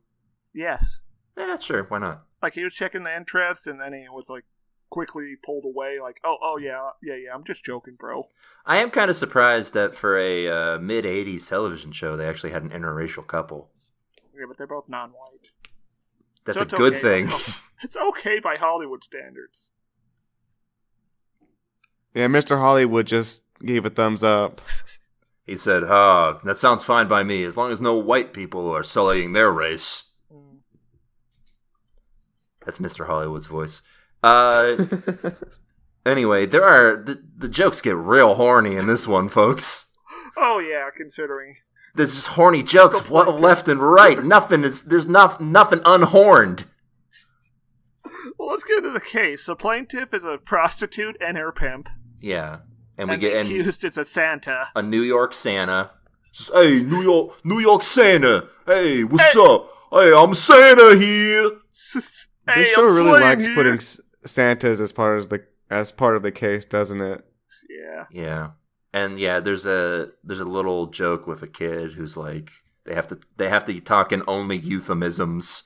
Yes. Yeah, sure, why not? He was checking the interest, and then he was quickly pulled away, yeah, I'm just joking, bro. I am kind of surprised that for a mid-'80s television show, they actually had an interracial couple. Yeah, but they're both non-white. That's a good thing. It's okay by Hollywood standards. Yeah, Mr. Hollywood just gave a thumbs up. He said, that sounds fine by me, as long as no white people are sullying their race. That's Mr. Hollywood's voice. Anyway, the jokes get real horny in this one, folks. Oh yeah, considering there's just horny jokes left and right. There's nothing unhorned. Well, let's get into the case. The plaintiff is a prostitute and her pimp. Yeah, and the accused is a Santa, a New York Santa. Just, hey, New York Santa. Hey, what's up? Hey, I'm Santa here. This show really likes putting Santas as part of the case, doesn't it? Yeah. Yeah. And yeah, there's a little joke with a kid who's they have to talk in only euphemisms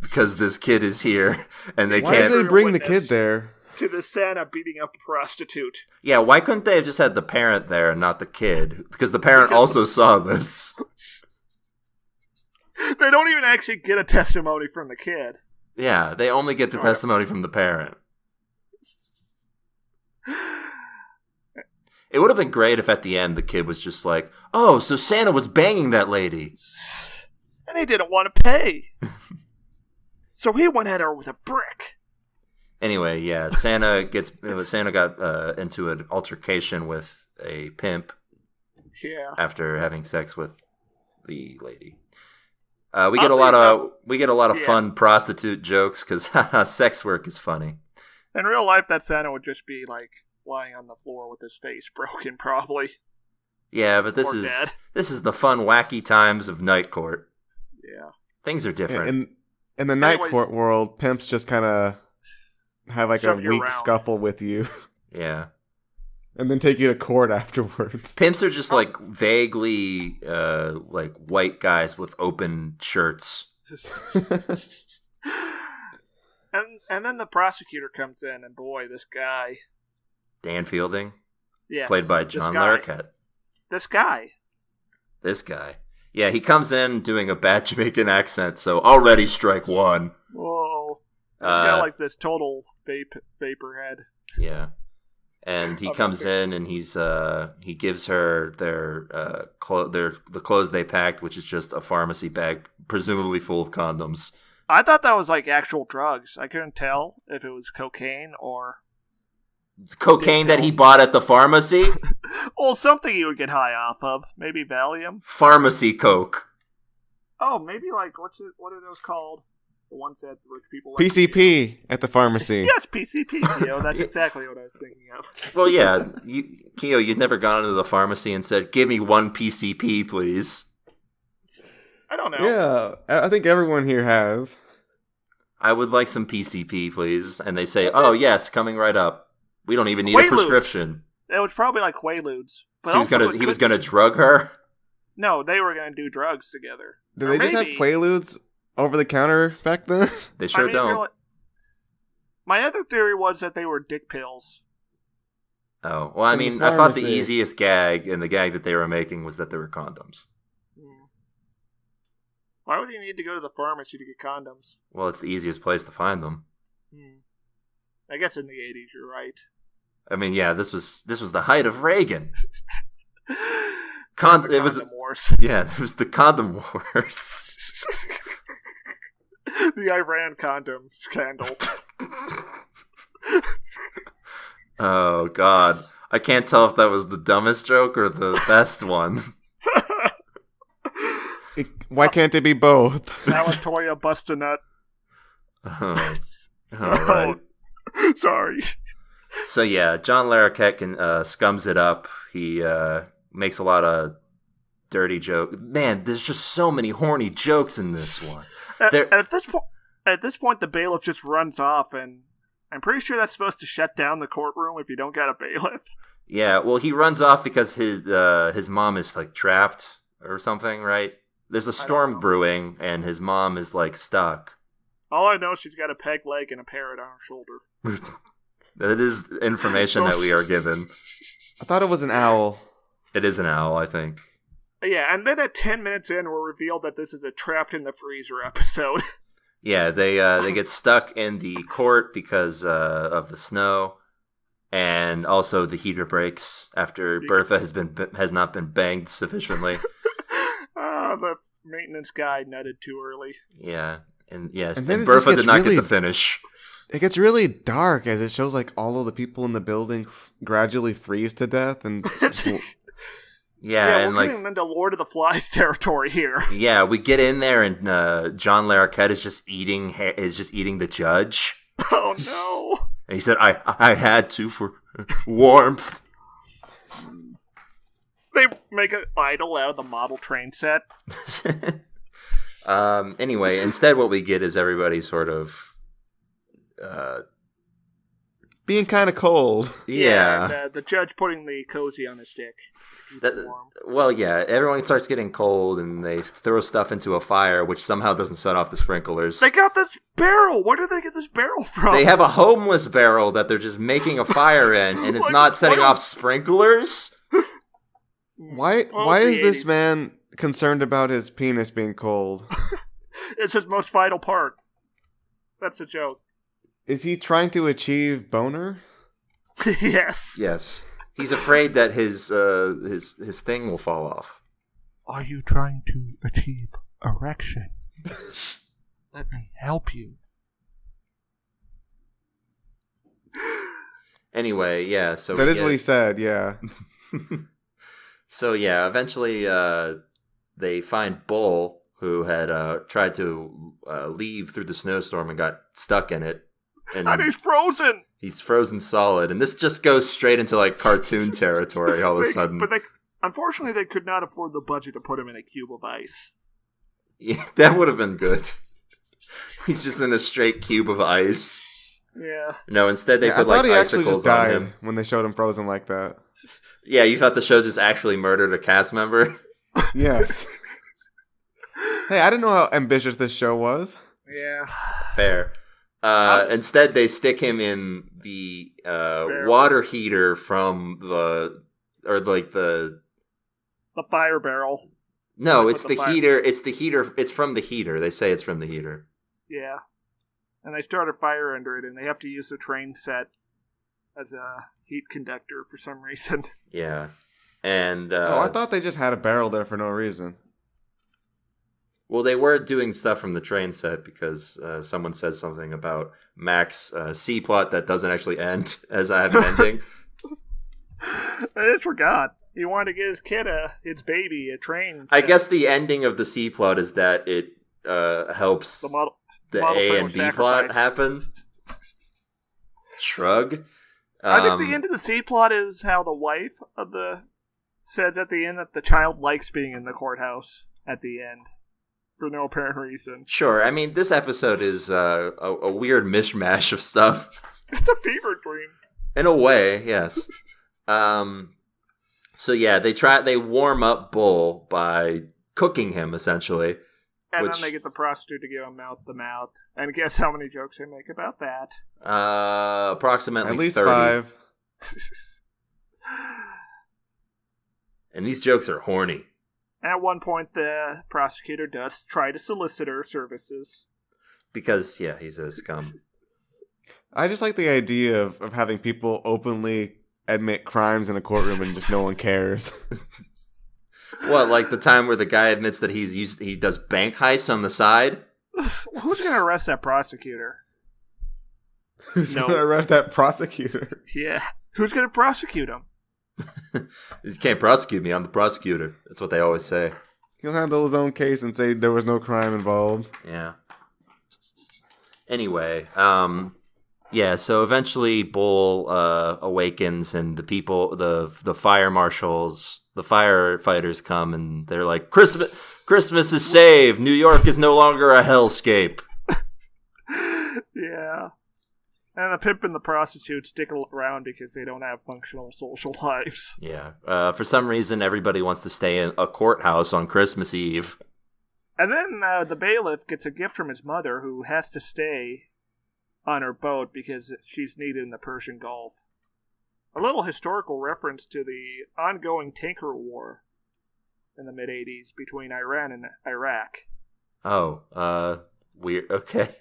because this kid is here and they Why can't. did they bring the kid there? To the Santa beating up a prostitute. Yeah, why couldn't they have just had the parent there and not the kid? Because the parent also saw this. They don't even actually get a testimony from the kid. Yeah, they only get the testimony from the parent. It would have been great if at the end the kid was just like, oh, so Santa was banging that lady. And he didn't want to pay. So he went at her with a brick. Anyway, yeah, Santa got into an altercation with a pimp. Yeah. After having sex with the lady. We get a lot of fun prostitute jokes because sex work is funny. In real life, that Santa would just be like lying on the floor with his face broken, probably. Yeah, but this is the fun, wacky times of night court. Yeah, things are different. In the night court world, pimps just kind of have like a weak scuffle with you. Yeah. And then take you to court afterwards. Pimps are just like vaguely like white guys with open shirts. and then the prosecutor comes in, and boy, this guy, Dan Fielding, yes, played by John Larroquette. This guy, yeah, he comes in doing a bad Jamaican accent, so already strike one. Whoa, he's got like this total vapor head. Yeah. And he comes in and he gives her the clothes they packed, which is just a pharmacy bag, presumably full of condoms. I thought that was like actual drugs. I couldn't tell if it was cocaine or cocaine that he bought at the pharmacy. Well, something you would get high off of, maybe Valium, pharmacy coke. Oh, maybe like what are those called? The ones that rich people like PCP at the pharmacy. Yes, PCP, Keo. That's exactly what I was thinking of. Well, yeah, Keo, you'd never gone into the pharmacy and said, "Give me one PCP, please." I don't know. Yeah, I think everyone here has. I would like some PCP, please. And they say, "Oh, yes, coming right up. We don't even need a prescription." It was probably like Quaaludes. But so he was gonna drug her? No, they were gonna do drugs together. Did they just have Quaaludes over the counter back then? They sure don't. My other theory was that they were dick pills. Oh, well, I mean, I thought the easiest gag, and the gag that they were making, was that there were condoms. Why would you need to go to the pharmacy to get condoms? Well, it's the easiest place to find them. I guess in the 80s, you're right. I mean, yeah, this was the height of Reagan. Condom wars. Yeah, it was the condom wars. The Iran condom scandal. Oh, God. I can't tell if that was the dumbest joke or the best one. Why can't it be both? Alatoya bust a nut. Oh, all right. Sorry. So, yeah, John Larroquette scums it up. He makes a lot of dirty jokes. Man, there's just so many horny jokes in this one. At this point, the bailiff just runs off, and I'm pretty sure that's supposed to shut down the courtroom if you don't get a bailiff. Yeah, well, he runs off because his mom is like trapped or something, right? There's a storm brewing, and his mom is like stuck. All I know is she's got a peg leg and a parrot on her shoulder. That is information that we are given. I thought it was an owl. It is an owl, I think. Yeah, and then at 10 minutes in, we're revealed that this is a trapped in the freezer episode. Yeah, they get stuck in the court because of the snow, and also the heater breaks after Bertha has not been banged sufficiently. The maintenance guy nutted too early. Yeah, and Bertha did not get the finish. It gets really dark as it shows like all of the people in the buildings gradually freeze to death, and yeah, and we're getting into Lord of the Flies territory here. Yeah, we get in there, and John Larroquette is just eating the judge. Oh no! And he said, "I had to for warmth." They make an idol out of the model train set. Anyway, instead what we get is everybody sort of being kind of cold. Yeah. And, the judge putting the cozy on his stick. Well, yeah, everyone starts getting cold, and they throw stuff into a fire, which somehow doesn't set off the sprinklers. They got this barrel! Where did they get this barrel from? They have a homeless barrel that they're just making a fire in, and it's not setting off sprinklers? Why is this man concerned about his penis being cold? It's his most vital part. That's a joke. Is he trying to achieve boner? Yes. Yes. He's afraid that his thing will fall off. Are you trying to achieve erection? Let me help you. Anyway, yeah, so... That is what he said, yeah. So, yeah, eventually they find Bull, who had tried to leave through the snowstorm and got stuck in it. And he's frozen! He's frozen solid. And this just goes straight into, like, cartoon territory all of a sudden. But unfortunately, they could not afford the budget to put him in a cube of ice. Yeah, that would have been good. He's just in a straight cube of ice. Yeah. No, instead they put, like, icicles on him. When they showed him frozen like that. Yeah, you thought the show just actually murdered a cast member? Yes. Hey, I didn't know how ambitious this show was. Yeah. Fair. Instead, they stick him in the water heater from the fire barrel. No, it's the heater. It's the heater. It's from the heater. They say it's from the heater. Yeah. And they start a fire under it, and they have to use the train set as a heat conductor for some reason. Yeah. And I thought they just had a barrel there for no reason. Well, they were doing stuff from the train set because someone said something about Mac's C-plot that doesn't actually end as I have an ending. I just forgot. He wanted to get his kid, his baby, a train set. I guess the ending of the C-plot is that it helps the A and B plot happen. Shrug. I think the end of the C-plot is how the wife of says at the end that the child likes being in the courthouse at the end. For no apparent reason. Sure. I mean, this episode is a weird mishmash of stuff. It's a fever dream. In a way, yes. So yeah, they warm up Bull by cooking him, essentially. And then they get the prostitute to give him mouth-to-mouth. And guess how many jokes they make about that? Approximately at least 30. 5. And these jokes are horny. At one point, the prosecutor does try to solicit her services. Because, yeah, he's a scum. I just like the idea of having people openly admit crimes in a courtroom and just no one cares. What, like the time where the guy admits that he does bank heists on the side? Who's going to arrest that prosecutor? Who's going to arrest that prosecutor? Yeah. Who's going to prosecute him? You can't prosecute me. I'm the prosecutor. That's what they always say. He'll handle his own case and say there was no crime involved. Yeah. Anyway, yeah. So eventually, Bull awakens, and the people, the fire marshals, the firefighters come, and they're like, Christmas is saved. New York is no longer a hellscape. Yeah. And the pimp and the prostitute stick around because they don't have functional social lives. Yeah. For some reason, everybody wants to stay in a courthouse on Christmas Eve. And then the bailiff gets a gift from his mother, who has to stay on her boat because she's needed in the Persian Gulf. A little historical reference to the ongoing tanker war in the mid-'80s between Iran and Iraq. Oh, weird. Okay.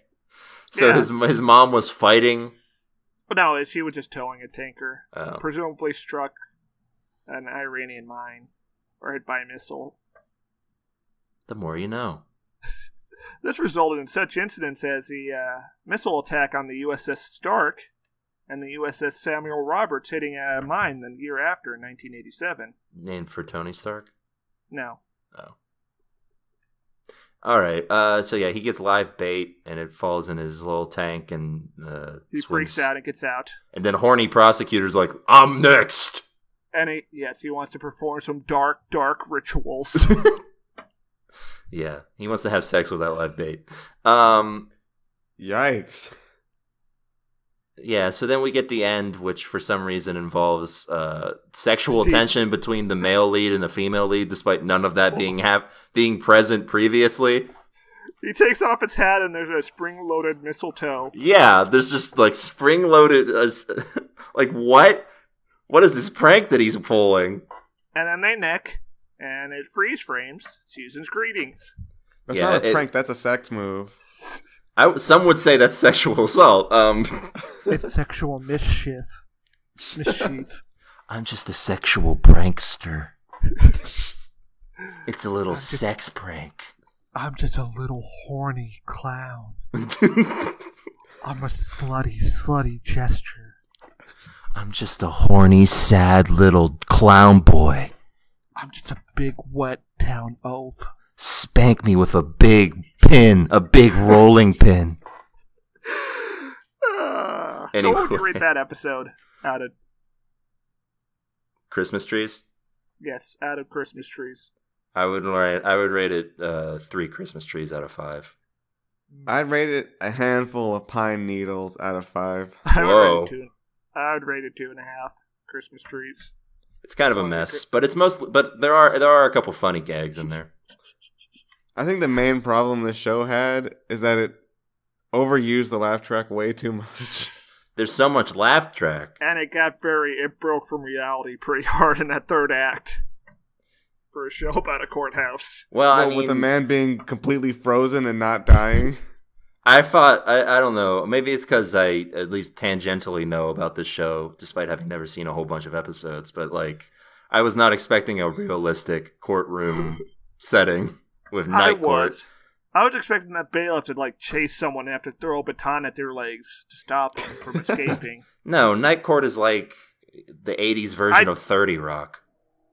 So Yeah. his mom was fighting? But no, she was just towing a tanker. Oh. Presumably struck an Iranian mine or hit by a missile. The more you know. This resulted in such incidents as the missile attack on the USS Stark and the USS Samuel Roberts hitting a mine the year after in 1987. Named for Tony Stark? No. Oh. All right. So yeah, he gets live bait, and it falls in his little tank, and he freaks out and gets out. And then horny prosecutor's like, "I'm next." And he wants to perform some dark rituals. Yeah, he wants to have sex with that live bait. Yikes. Yeah, so then we get the end, which for some reason involves sexual tension between the male lead and the female lead, despite none of that being present previously. He takes off his hat and there's a spring-loaded mistletoe. Yeah, there's just like spring-loaded. Like what? What is this prank that he's pulling? And then they neck, and it freeze frames Susan's greetings. That's not a prank. That's a sex move. Some would say that's sexual assault. It's sexual mischief. I'm just a sexual prankster. It's a little sex prank. I'm just a little horny clown. I'm a slutty gesture. I'm just a horny, sad little clown boy. I'm just a big, wet town oaf. Spank me with a big pin, a big rolling pin. Anyway. So what would you rate that episode out of Christmas trees? Yes, out of Christmas trees. I would rate it 3 Christmas trees out of 5. I'd rate it a handful of pine needles out of 5. I would rate it 2.5 Christmas trees. It's kind of a mess, but there are a couple funny gags in there. I think the main problem this show had is that it overused the laugh track way too much. There's so much laugh track. And it broke from reality pretty hard in that third act. For a show about a courthouse. Well, I mean, with a man being completely frozen and not dying. I don't know. Maybe it's because I at least tangentially know about this show, despite having never seen a whole bunch of episodes. But like, I was not expecting a realistic courtroom setting with night court. I was expecting that bailiff to like chase someone and have to throw a baton at their legs to stop them from escaping. No, night court is like the 80s version of 30 Rock.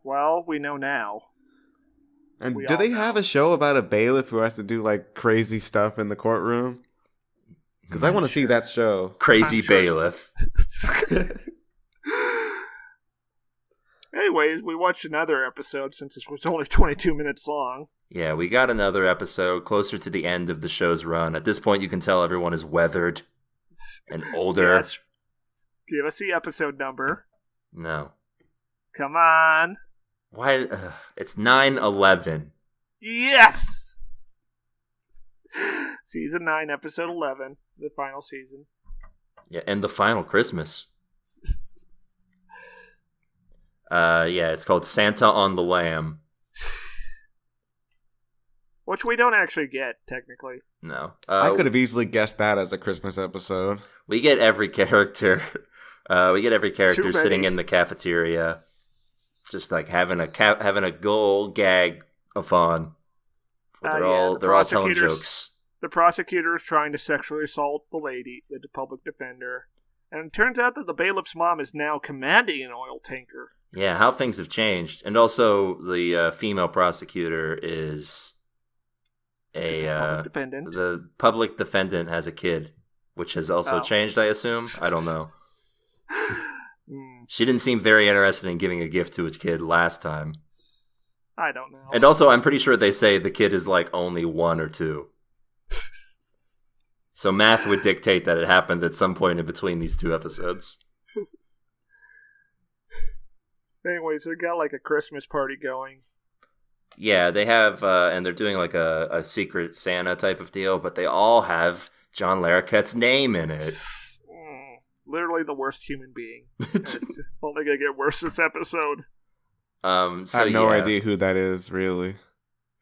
Well, we know now. And do they have a show about a bailiff who has to do like crazy stuff in the courtroom? Because I want to see that show. Crazy bailiff. Anyways, we watched another episode since it was only 22 minutes long. Yeah, we got another episode closer to the end of the show's run. At this point, you can tell everyone is weathered and older. Yes. Give us the episode number. No. Come on. Why? It's 9/11. Yes! Season 9, episode 11. The final season. Yeah, and the final Christmas. Yeah, it's called Santa on the Lamb. Which we don't actually get, technically. No. I could have easily guessed that as a Christmas episode. We get every character. Sitting in the cafeteria. Just like having a good old gag of fun. They're all telling jokes. The prosecutor is trying to sexually assault the lady, the public defender, and it turns out that the bailiff's mom is now commanding an oil tanker. Yeah, how things have changed, and also the female prosecutor is public defendant. The public defendant has a kid, which has also changed. I assume. I don't know. She didn't seem very interested in giving a gift to a kid last time. I don't know. And also, I'm pretty sure they say the kid is like only 1 or 2. So math would dictate that it happened at some point in between these 2 episodes. Anyways, they got like a Christmas party going. Yeah, they have, and they're doing like a secret Santa type of deal, but they all have John Larroquette's name in it. Literally the worst human being. It's only gonna get worse this episode. I have no idea who that is, really.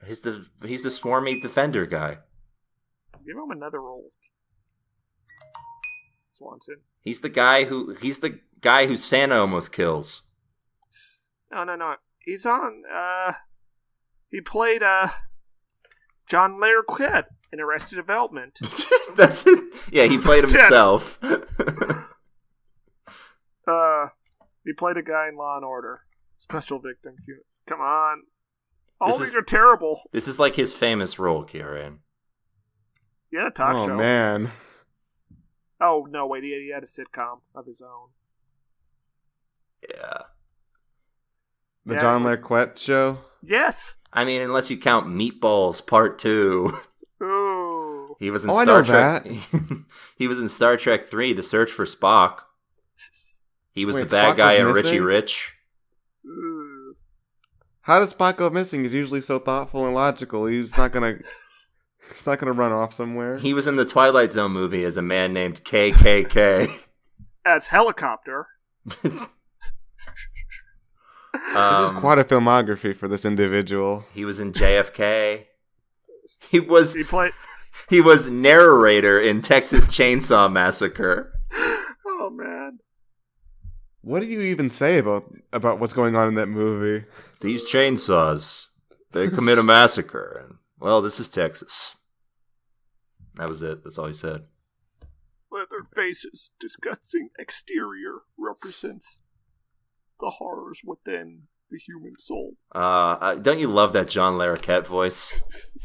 He's the swarmy defender guy. Give him another role. Swanson. He's the guy who Santa almost kills. No. He's on. He played John Larroquette in Arrested Development. That's it. Yeah, he played himself. He played a guy in Law and Order. Special victim. Come on. All these are terrible. This is like his famous role, Kiorein. He had a talk show. Oh, man. Oh, no, wait. He had a sitcom of his own. Yeah. The John Larroquette show? Yes. I mean, unless you count Meatballs Part 2. Ooh. He was in I Star know Trek. that. He was in Star Trek 3, The Search for Spock. He was Wait, the bad Spock guy was in Richie missing? Rich. How does Spock go missing? He's usually so thoughtful and logical. He's not gonna run off somewhere. He was in the Twilight Zone movie as a man named KKK. As Helicopter. This is quite a filmography for this individual. He was in JFK. He was narrator in Texas Chainsaw Massacre. Oh man. What do you even say about what's going on in that movie? These chainsaws, they commit a massacre. And, well, this is Texas. That was it. That's all he said. Leather faces, disgusting exterior represents the horrors within the human soul. Don't you love that John Larroquette voice?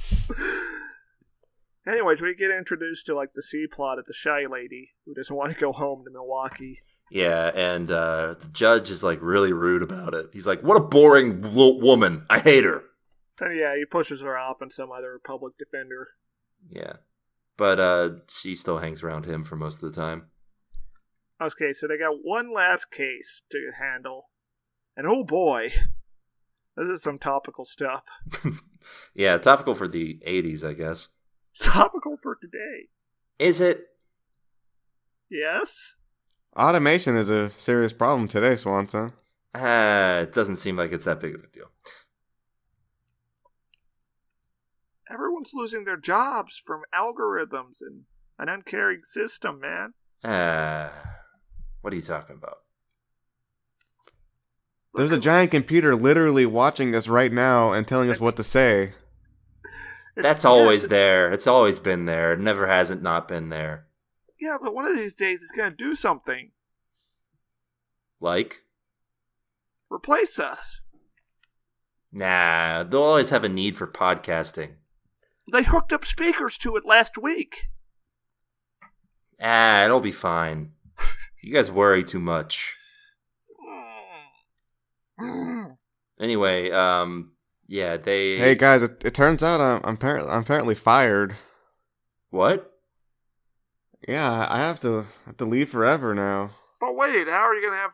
Anyways, we get introduced to like the C plot of the shy lady who doesn't want to go home to Milwaukee. Yeah, and the judge is like really rude about it. He's like, "What a boring woman! I hate her." And yeah, he pushes her off on some other public defender. Yeah, but she still hangs around him for most of the time. Okay, so they got one last case to handle, and oh boy, this is some topical stuff. Yeah, topical for the 80s, I guess. Topical for today. Is it? Yes. Automation is a serious problem today, Swanson. It doesn't seem like it's that big of a deal. Everyone's losing their jobs from algorithms and an uncaring system, man. What are you talking about? There's a giant computer literally watching us right now and telling us what to say. That's always there. It's always been there. It never hasn't not been there. Yeah, but one of these days it's going to do something. Like? Replace us. Nah, they'll always have a need for podcasting. They hooked up speakers to it last week. It'll be fine. You guys worry too much. Anyway, yeah, they... Hey guys, it turns out I'm apparently fired. What? Yeah, I have to leave forever now. But wait, how are you going to have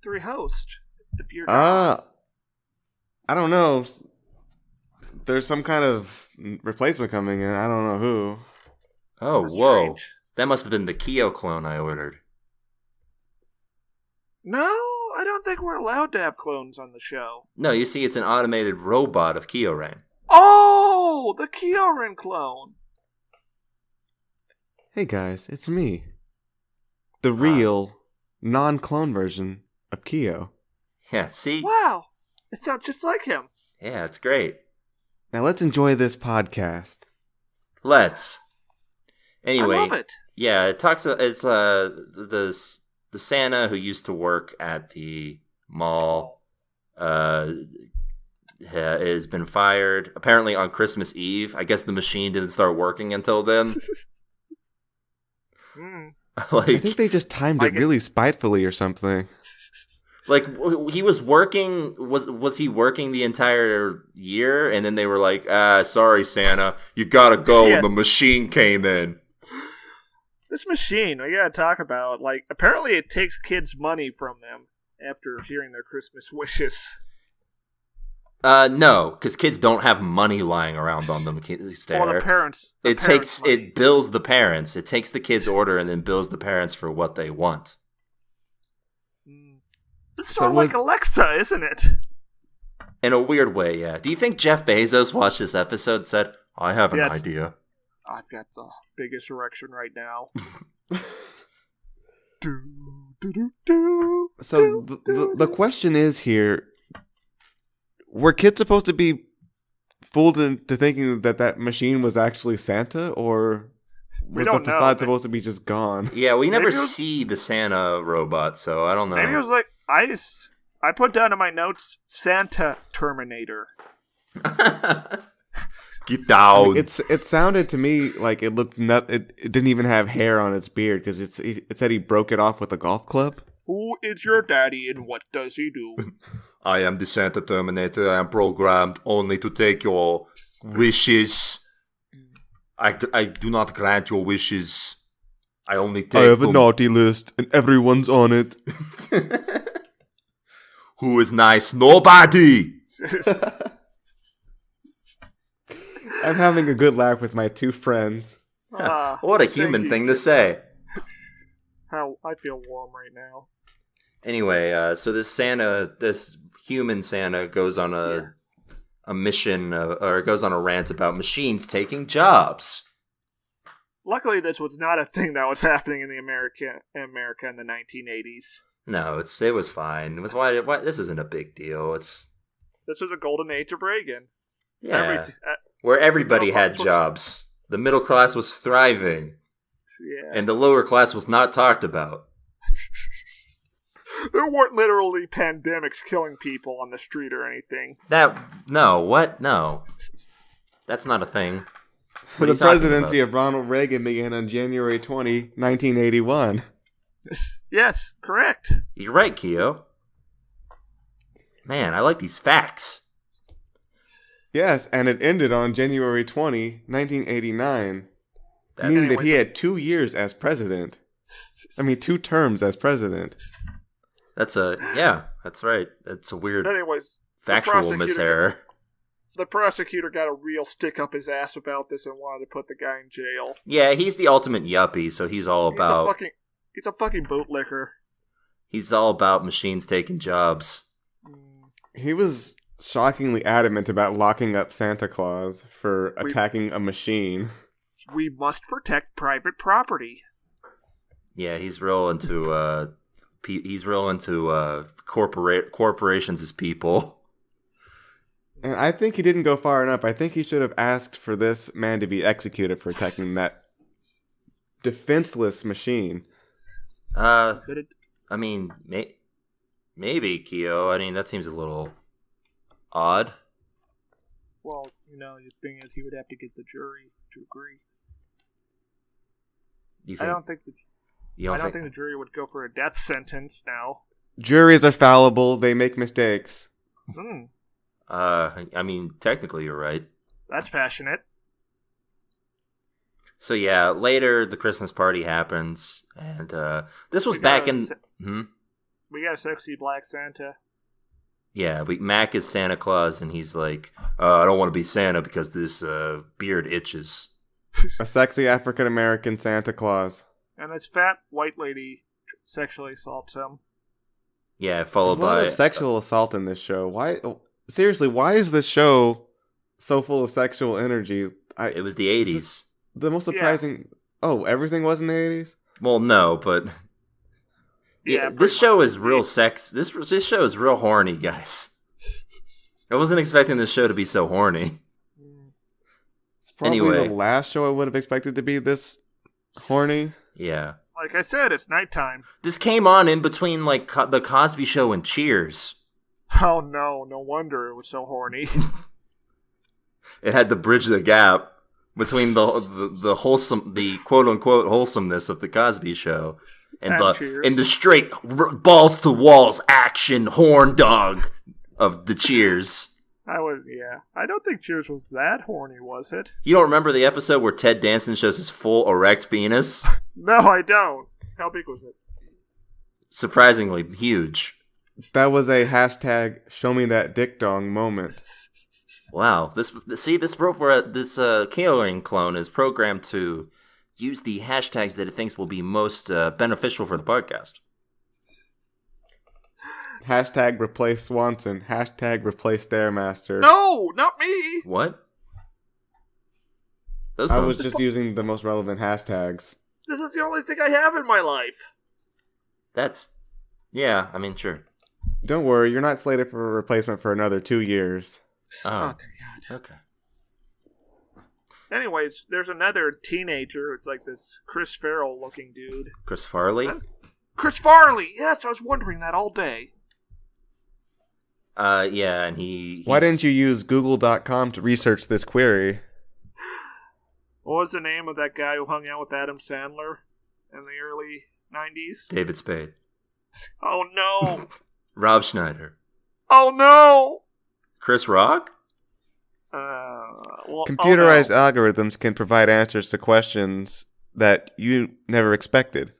three hosts if you're not? I don't know. There's some kind of replacement coming in. I don't know who. Oh, That's whoa. strange. That must have been the Kyo clone I ordered. No, I don't think we're allowed to have clones on the show. No, you see, it's an automated robot of Kiorein. Oh, the Kiorein clone. Hey guys, it's me. The real, non-clone version of Kyo. Yeah, see? Wow, it sounds just like him. Yeah, it's great. Now let's enjoy this podcast. Let's. Anyway, I love it. Yeah, it's the Santa who used to work at the mall has been fired. Apparently on Christmas Eve. I guess the machine didn't start working until then. I think they just timed it really spitefully or something. Like, he was working, was he working the entire year? And then they were like, sorry, Santa, you gotta go. Yeah. And the machine came in. This machine, we gotta talk about, like, apparently it takes kids' money from them after hearing their Christmas wishes. No, because kids don't have money lying around on them. Well, the parents. It bills the parents. It takes the kid's order and then bills the parents for what they want. It's sort of like Alexa, isn't it? In a weird way, yeah. Do you think Jeff Bezos watched this episode and said, I have an idea? I've got the biggest erection right now. So the question is here, were kids supposed to be fooled into thinking that machine was actually Santa, or was the facade supposed to be just gone? Yeah, we never see the Santa robot, so I don't know. Maybe it was like, I put down in my notes, Santa Terminator. Get down. I mean, it sounded to me like it looked it didn't even have hair on its beard, because it said he broke it off with a golf club. Who is your daddy and what does he do? I am the Santa Terminator. I am programmed only to take your wishes. I do not grant your wishes. I only take I have a naughty list, and everyone's on it. Who is nice? Nobody! I'm having a good laugh with my two friends. What a human thing to say. How I feel warm right now. Anyway, so this human Santa goes on a mission, or goes on a rant about machines taking jobs. Luckily, this was not a thing that was happening in America in the 1980s. No, it was fine. It was why this isn't a big deal. This was the golden age of Reagan. Yeah, where everybody had jobs. The middle class was thriving. Yeah. And the lower class was not talked about. There weren't literally pandemics killing people on the street or anything. No. That's not a thing. The presidency of Ronald Reagan began on January 20, 1981. Yes, correct. You're right, Keo. Man, I like these facts. Yes, and it ended on January 20, 1989. Meaning that he had 2 years as president. 2 terms as president. That's right. That's a weird factual miserror. The prosecutor got a real stick up his ass about this and wanted to put the guy in jail. Yeah, he's the ultimate yuppie, so he's a fucking bootlicker. He's all about machines taking jobs. He was shockingly adamant about locking up Santa Claus for attacking a machine. We must protect private property. Yeah, he's real into corporations as people. And I think he didn't go far enough. I think he should have asked for this man to be executed for attacking that defenseless machine. Maybe, Keo. That seems a little odd. Well, the thing is, he would have to get the jury to agree. I don't think the jury would go for a death sentence now. Juries are fallible. They make mistakes. Technically you're right. That's passionate. So yeah, later the Christmas party happens, and this was back in... We got a sexy black Santa. Yeah, Mac is Santa Claus, and he's like, I don't want to be Santa because this beard itches. A sexy African-American Santa Claus. And this fat white lady sexually assaults him. Yeah, followed There's a lot of sexual assault in this show. Why? Seriously, why is this show so full of sexual energy? It was the 80s. The most surprising... Yeah. Oh, everything was in the 80s? Well, no, but... Yeah, this show is real sex. This show is real horny, guys. I wasn't expecting this show to be so horny. It's probably the last show I would have expected to be this horny. Yeah. Like I said, it's nighttime. This came on in between the Cosby Show and Cheers. Oh no wonder it was so horny. It had to bridge the gap between the wholesome, the quote unquote wholesomeness of the Cosby Show and the straight balls to walls action horn dog of the Cheers. I don't think Cheers was that horny, was it? You don't remember the episode where Ted Danson shows his full erect penis? No, I don't. How big was it? Surprisingly huge. That was a hashtag show me that dick dong moment. Wow. This Kiorein clone is programmed to use the hashtags that it thinks will be most beneficial for the podcast. Hashtag replace Swanson. Hashtag replace Stairmaster. No, not me. What? I was just using the most relevant hashtags. This is the only thing I have in my life. Sure. Don't worry, you're not slated for a replacement for another 2 years. Oh, thank God. Okay. Anyways, there's another teenager. It's like this Chris Farrell looking dude. Chris Farley? Chris Farley! Yes, I was wondering that all day. Yeah, and he's... Why didn't you use Google.com to research this query? What was the name of that guy who hung out with Adam Sandler in the early 90s? David Spade. Oh, no. Rob Schneider. Oh, no. Chris Rock? Computerized algorithms can provide answers to questions that you never expected.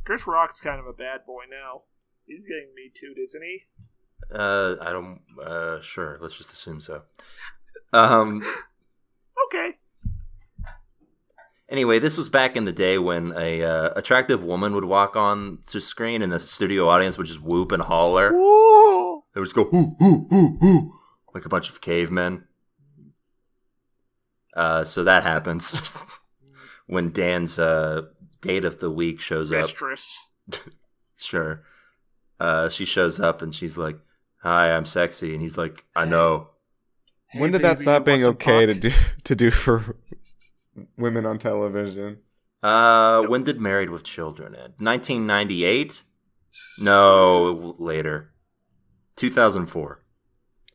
Chris Rock's kind of a bad boy now. He's getting Me Too'd, isn't he? I don't. Sure. Let's just assume so. Okay. Anyway, this was back in the day when a attractive woman would walk on to screen and the studio audience would just whoop and holler. Whoa! They would just go, hoo, hoo, hoo, hoo, like a bunch of cavemen. So that happens when Dan's date of the week shows Mistress. up. Sure. She shows up and she's like, "Hi, I'm sexy," and he's like, "I know." When did that stop being okay to do for women on television? When did Married with Children end? 1998? No, later. 2004.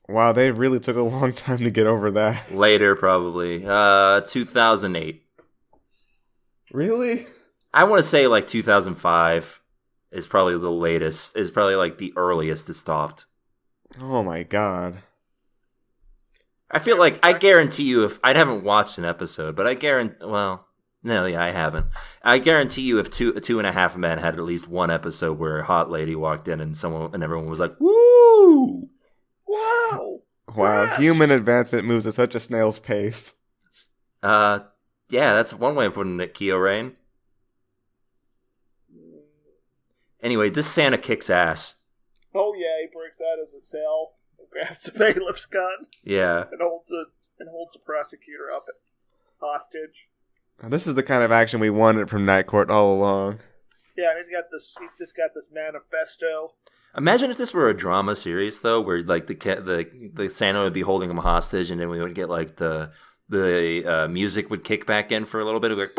Wow, they really took a long time to get over that. Later, probably. 2008. Really? I want to say like 2005 is probably the latest. Is probably like the earliest it stopped. Oh my god. I feel like I guarantee you if I haven't watched an episode, but I haven't. I guarantee you if two and a half men had at least one episode where a hot lady walked in and everyone was like, "Woo! Wow! Wow! Yes. Human advancement moves at such a snail's pace." Yeah, that's one way of putting it, Kiorein. Anyway, this Santa kicks ass. Oh yeah, he breaks out of the cell, and grabs the bailiff's gun, Yeah. and holds the prosecutor up hostage. This is the kind of action we wanted from Night Court all along. Yeah, and he's just got this manifesto. Imagine if this were a drama series, though, where like the Santa would be holding him hostage, and then we would get like the music would kick back in for a little bit, like,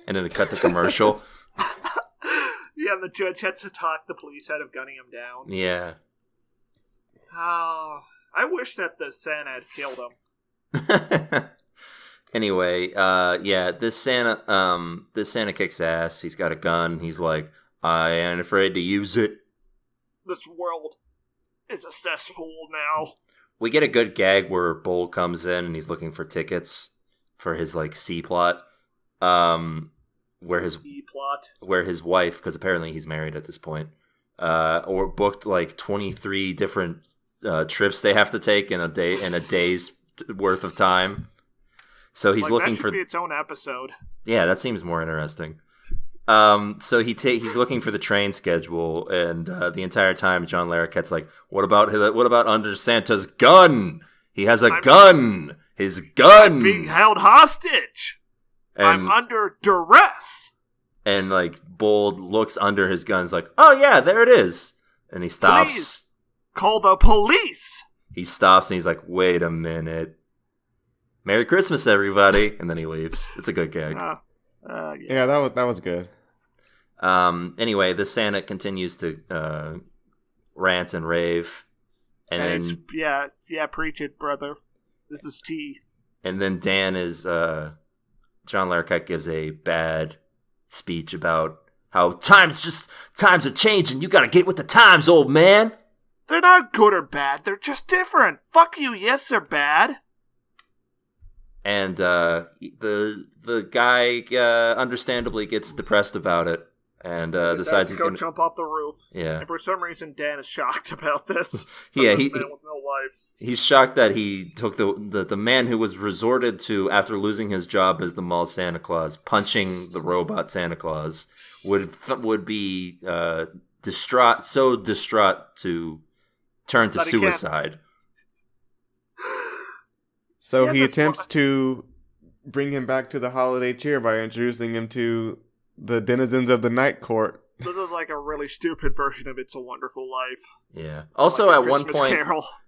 and then it cut the commercial. Yeah, the judge had to talk the police out of gunning him down. Yeah. Oh, I wish that the Santa had killed him. Anyway, this Santa kicks ass. He's got a gun. He's like, I ain't afraid to use it. This world is a cesspool now. We get a good gag where Bull comes in and he's looking for tickets for his like C plot. Where his wife, because apparently he's married at this point, or booked like 23 different trips they have to take in a day's worth of time. So he's looking that should be its own episode. Yeah, that seems more interesting. So he's looking for the train schedule, and the entire time John Larroquette's like, "What about under Santa's gun? He has a gun. His gun. I'm being held hostage. And, I'm under duress." And like Bold looks under his gun, is like, "Oh yeah, there it is." And he stops. Please call the police. He stops and he's like, "Wait a minute. Merry Christmas, everybody!" And then he leaves. It's a good gag. Yeah, that was good. Anyway, the Santa continues to rant and rave, and yeah, preach it, brother. This is tea. And then Dan is John Larroquette gives a bad speech about how times are changing. You gotta get with the times, old man. They're not good or bad. They're just different. Fuck you. Yes, they're bad. And the guy understandably gets depressed about it and decides he's gonna jump off the roof. Yeah. And for some reason, Dan is shocked about this. Yeah, man with no life. He's shocked that he took the man who was resorted to after losing his job as the mall Santa Claus, punching the robot Santa Claus, would be distraught to turn to suicide. So he attempts to bring him back to the holiday cheer by introducing him to the denizens of the Night Court. This is like a really stupid version of It's a Wonderful Life. Yeah. Also, like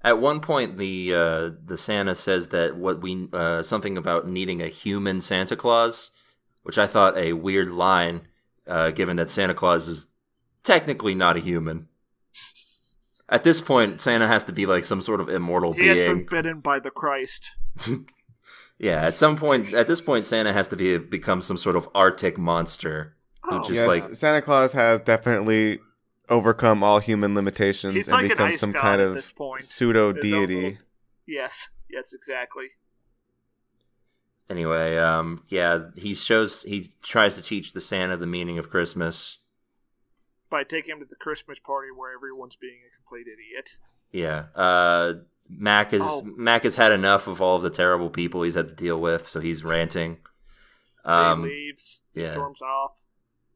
at one point, the Santa says that something about needing a human Santa Claus, which I thought a weird line, given that Santa Claus is technically not a human. At this point, Santa has to be like some sort of immortal being. He has been bitten by the Christ. Yeah, at this point, Santa has to become some sort of Arctic monster. Santa Claus has definitely overcome all human limitations and become some kind of pseudo deity. Yes. Yes, exactly. Anyway, he tries to teach the Santa the meaning of Christmas. By taking him to the Christmas party where everyone's being a complete idiot. Yeah. Mac has had enough of all of the terrible people he's had to deal with, so he's ranting. He leaves. He storms off.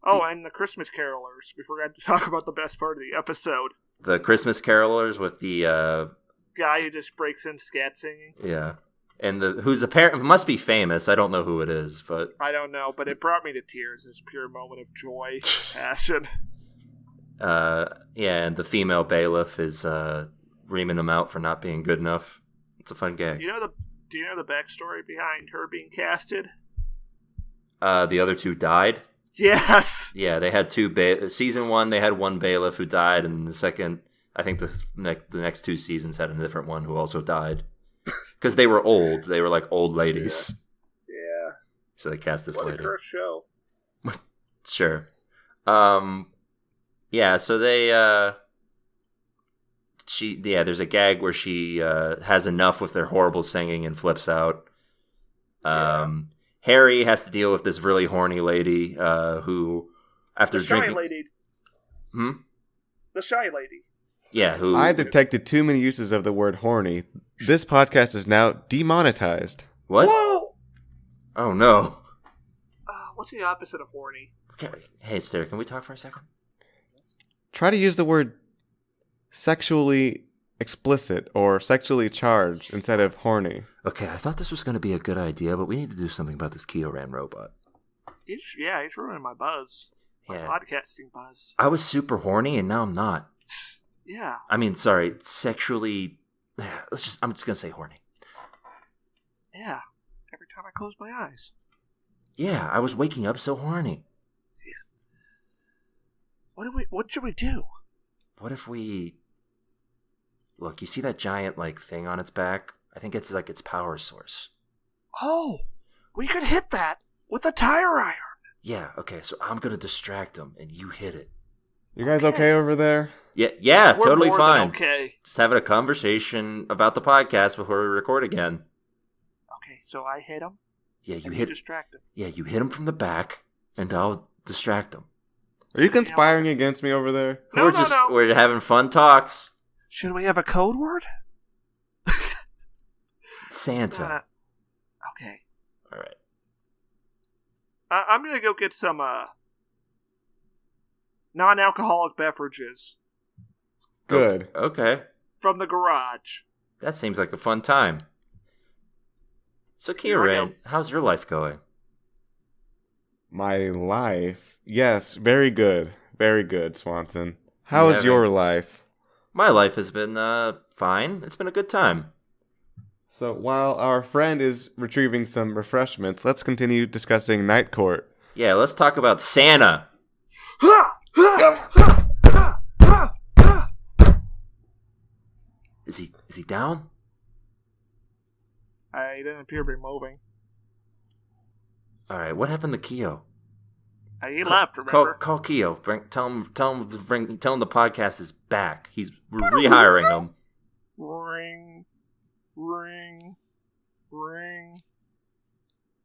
Oh, and the Christmas carolers. We forgot to talk about the best part of the episode. The Christmas carolers with the guy who just breaks in scat singing. Yeah. And who's apparently must be famous. I don't know who it is, but I don't know, but it brought me to tears. This pure moment of joy, passion. And the female bailiff is reaming him out for not being good enough. It's a fun gag. Do you know the backstory behind her being casted? The other two died. Yes. Yeah, they had season 1. They had one bailiff who died, and the second, I think the next 2 seasons had a different one who also died. Because they were old. They were like old ladies. Yeah. So they cast this lady. What a cursed show. Sure. Yeah, so they, there's a gag where she has enough with their horrible singing and flips out. Harry has to deal with this really horny lady who, after drinking... The shy lady. The shy lady. Yeah, who... I detected too many uses of the word horny. This podcast is now demonetized. What? Whoa! Oh, no. What's the opposite of horny? Okay. Hey, Sarah, can we talk for a second? Try to use the word sexually explicit or sexually charged instead of horny. Okay, I thought this was going to be a good idea, but we need to do something about this Kiorein robot. He's ruining my buzz. My podcasting buzz. I was super horny, and now I'm not. Yeah. I mean, sorry, sexually... I'm just going to say horny. Yeah. Every time I close my eyes. Yeah, I was waking up so horny. Yeah. What should we do? What if we... Look, you see that giant, thing on its back? I think it's its power source. Oh! We could hit that with a tire iron! Yeah, okay, so I'm going to distract him, and you hit it. You guys okay over there? Yeah, We're totally more fine. than okay. Just having a conversation about the podcast before we record again. Okay, so I hit him? Yeah, you distract him. Yeah, you hit him from the back, and I'll distract him. Are you conspiring against me over there? No. We're having fun talks. Should we have a code word? Santa. Okay. All right. I'm going to go get some non-alcoholic beverages. Good. Okay. From the garage. That seems like a fun time. So, Kiorein, how's your life going? My life? Yes, very good. Very good, Swanson. How is your life? My life has been fine. It's been a good time. So while our friend is retrieving some refreshments, let's continue discussing Night Court. Yeah, let's talk about Santa. Is he down? He didn't appear to be moving. All right, what happened to Kio? He left. Remember? Call Kio. Tell him the podcast is back. We're rehiring him. Ring.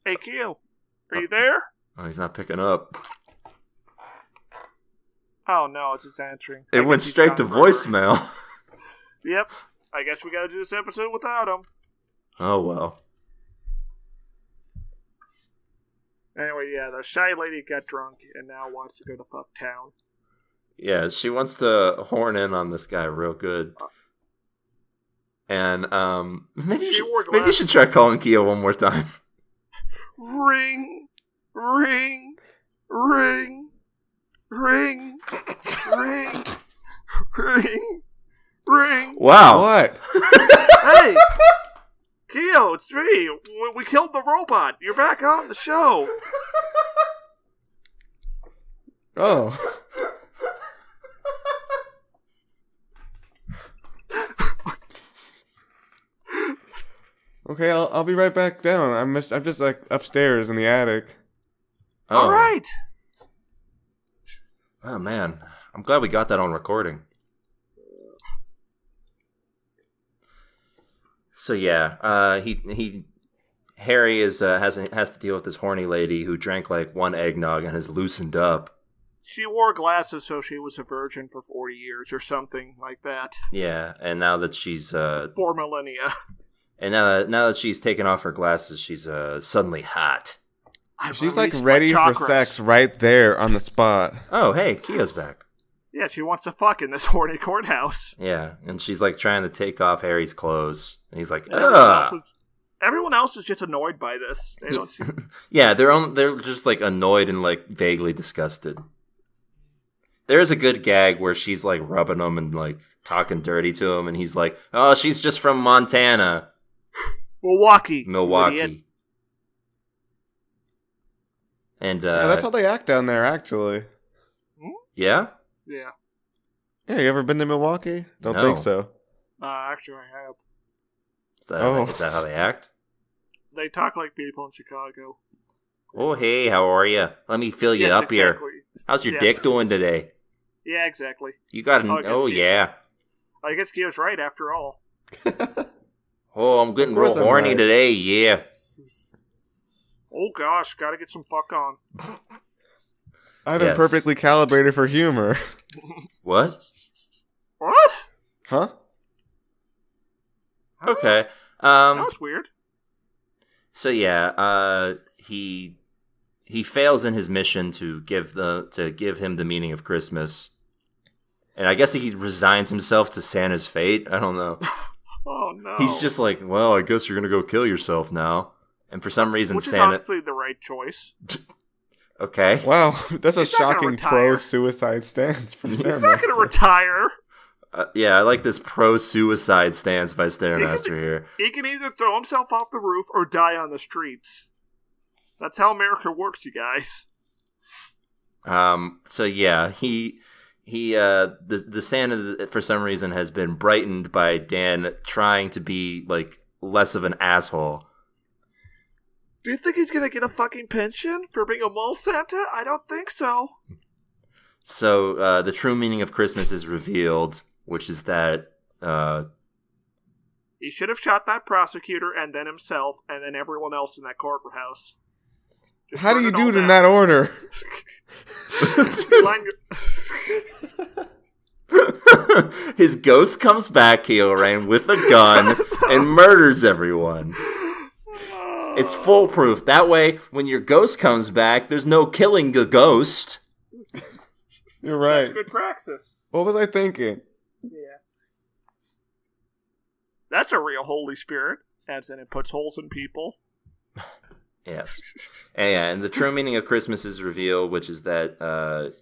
Hey, Kio, are you there? Oh, he's not picking up. Oh no, it's just answering. It went straight to voicemail. Yep. I guess we gotta do this episode without him. Oh well. Anyway, yeah, the shy lady got drunk and now wants to go to fuck town. Yeah, she wants to horn in on this guy real good. And maybe you should try calling Kio one more time. Ring. Wow. What? Hey! Kio, it's me. We killed the robot. You're back on the show. Oh. Okay, I'll be right back down. I'm just upstairs in the attic. Oh. All right. Oh man, I'm glad we got that on recording. So yeah, Harry has to deal with this horny lady who drank like one eggnog and has loosened up. She wore glasses, so she was a virgin for 40 years or something like that. Yeah, and now that she's 4 millennia. And now that she's taken off her glasses, she's suddenly hot. She's like ready for sex right there on the spot. Oh, hey, Kio's back. Yeah, she wants to fuck in this horny courthouse. Yeah, and she's like trying to take off Harry's clothes, and he's like, ugh. Everyone else is just annoyed by this. They don't yeah, they're just like annoyed and like vaguely disgusted. There's a good gag where she's like rubbing him and like talking dirty to him, and he's like, "Oh, she's just from Montana, Milwaukee." And yeah, that's how they act down there, actually. Yeah. Yeah. Yeah, you ever been to Milwaukee? Don't think so. Actually, I have. Is that how they act? They talk like people in Chicago. Oh, hey, how are you? Let me fill you up here. How's your dick doing today? Yeah, exactly. You got an... Oh, yeah. I guess Kio's right, after all. Oh, I'm getting real horny today, yeah. Oh, gosh, gotta get some fuck on. I've been perfectly calibrated for humor. What? What? Huh? Okay. That was weird. So yeah, he fails in his mission to give him the meaning of Christmas, and I guess he resigns himself to Santa's fate. I don't know. Oh no. He's just like, well, I guess you're gonna go kill yourself now, and for some reason, Which Santa. is honestly the right choice. Okay. Wow, that's a shocking pro-suicide stance from Stairmaster. He's not gonna retire. Yeah, I like this pro-suicide stance by Stairmaster here. He can either throw himself off the roof or die on the streets. That's how America works, you guys. So yeah, the Santa for some reason has been brightened by Dan trying to be like less of an asshole. Do you think he's gonna get a fucking pension for being a mole Santa? I don't think so. So the true meaning of Christmas is revealed, which is that he should have shot that prosecutor and then himself and then everyone else in that courthouse. Just how do you do it in that order? His ghost comes back, Kiorein, with a gun and murders everyone. It's foolproof. That way, when your ghost comes back, there's no killing the ghost. You're right. That's good praxis. What was I thinking? Yeah. That's a real Holy Spirit, as in it puts holes in people. Yes. And the true meaning of Christmas is revealed, which is that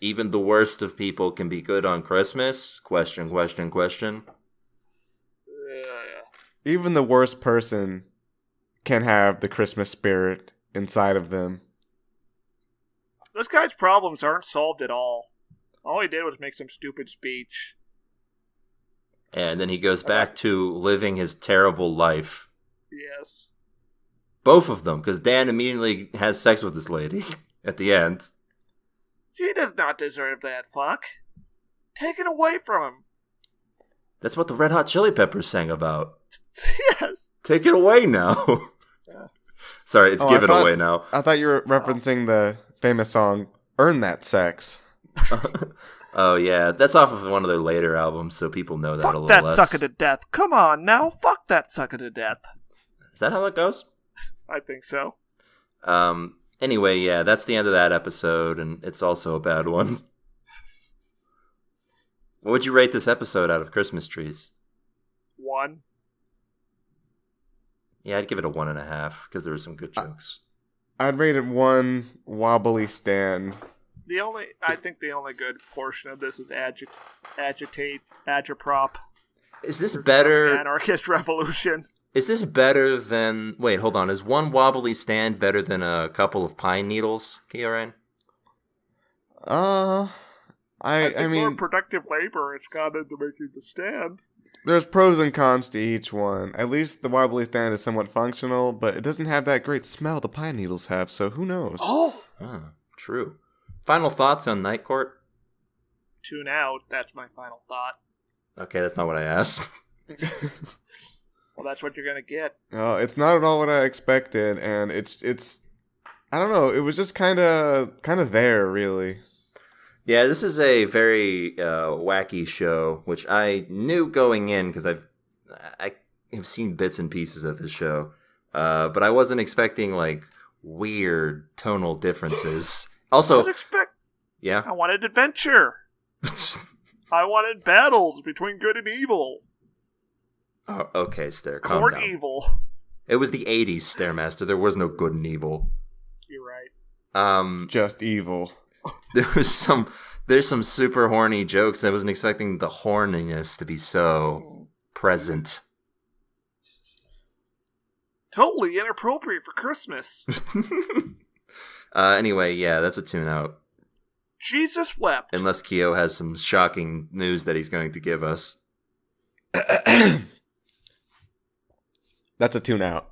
even the worst of people can be good on Christmas? Question. Even the worst person can have the Christmas spirit inside of them. This guy's problems aren't solved at all. All he did was make some stupid speech. And then he goes back to living his terrible life. Yes. Both of them, because Dan immediately has sex with this lady at the end. She does not deserve that fuck. Take it away from him. That's what the Red Hot Chili Peppers sang about. Yes. Take it away now. Sorry, it's Give It Away Now. I thought you were referencing the famous song, Earn That Sex. Oh, yeah. That's off of one of their later albums, so people know that fuck a little that less. Sucker to death. Come on now. Fuck that sucker to death. Is that how it goes? I think so. Anyway, yeah, that's the end of that episode, and it's also a bad one. What would you rate this episode out of Christmas trees? 1. Yeah, I'd give it a 1.5, because there were some good jokes. I'd rate it 1 wobbly stand. I think the only good portion of this is agitprop. Is this better? Anarchist revolution. Is this better than... Wait, hold on. Is 1 wobbly stand better than a couple of pine needles, Kiorein? I mean... more productive labor it's gone into making the stand. There's pros and cons to each one. At least the wobbly stand is somewhat functional, but it doesn't have that great smell the pine needles have, so who knows? Oh! True. Final thoughts on Night Court? Tune out. That's my final thought. Okay, that's not what I asked. Well, that's what you're gonna get. Oh, it's not at all what I expected, and it's I don't know. It was just kind of there, really. Yeah, this is a very wacky show, which I knew going in because I have seen bits and pieces of this show, but I wasn't expecting like weird tonal differences. Also, yeah, I wanted adventure. I wanted battles between good and evil. Oh, okay, Stair, calm Court down. evil. It was the 80s, Stairmaster. There was no good and evil. You're right. Just evil. There's some super horny jokes. I wasn't expecting the horniness to be so present. Totally inappropriate for Christmas. Anyway, yeah, that's a tune out. Jesus wept. Unless Keo has some shocking news that he's going to give us. That's a tune out.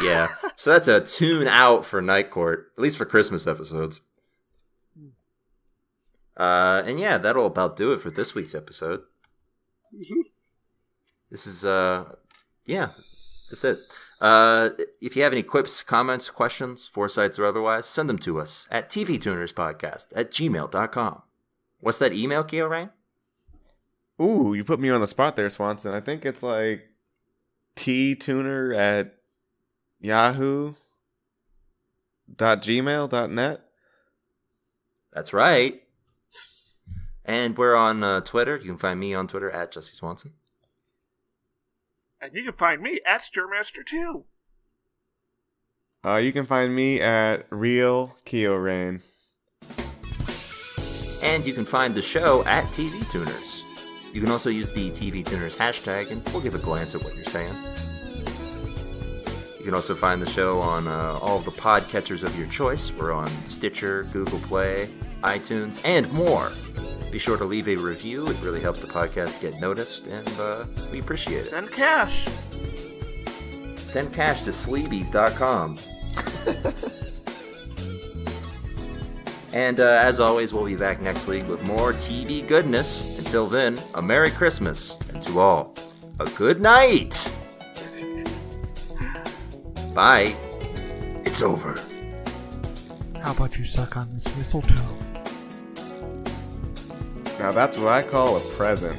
Yeah, so that's a tune out for Night Court, at least for Christmas episodes. And yeah, that'll about do it for this week's episode. This is, yeah, that's it. If you have any quips, comments, questions, foresights, or otherwise, send them to us at tvtunerspodcast@gmail.com. What's that email, Kiorein? Ooh, you put me on the spot there, Swanson. I think it's like ttuner@yahoo.gmail.net. That's right. And we're on Twitter. You can find me on Twitter at Jesse Swanson. And you can find me at Stairmaster2. You can find me at Real Kiorein. And you can find the show at TV Tuners. You can also use the TV Tuners hashtag, and we'll give a glance at what you're saying. You can also find the show on all of the podcatchers of your choice. We're on Stitcher, Google Play, iTunes, and more. Be sure to leave a review. It really helps the podcast get noticed, and we appreciate it. Send cash. Send cash to sleebies.com. And as always, we'll be back next week with more TV goodness. Until then, a Merry Christmas, and to all, a good night. Bye. It's over. How about you suck on this mistletoe? Now that's what I call a present.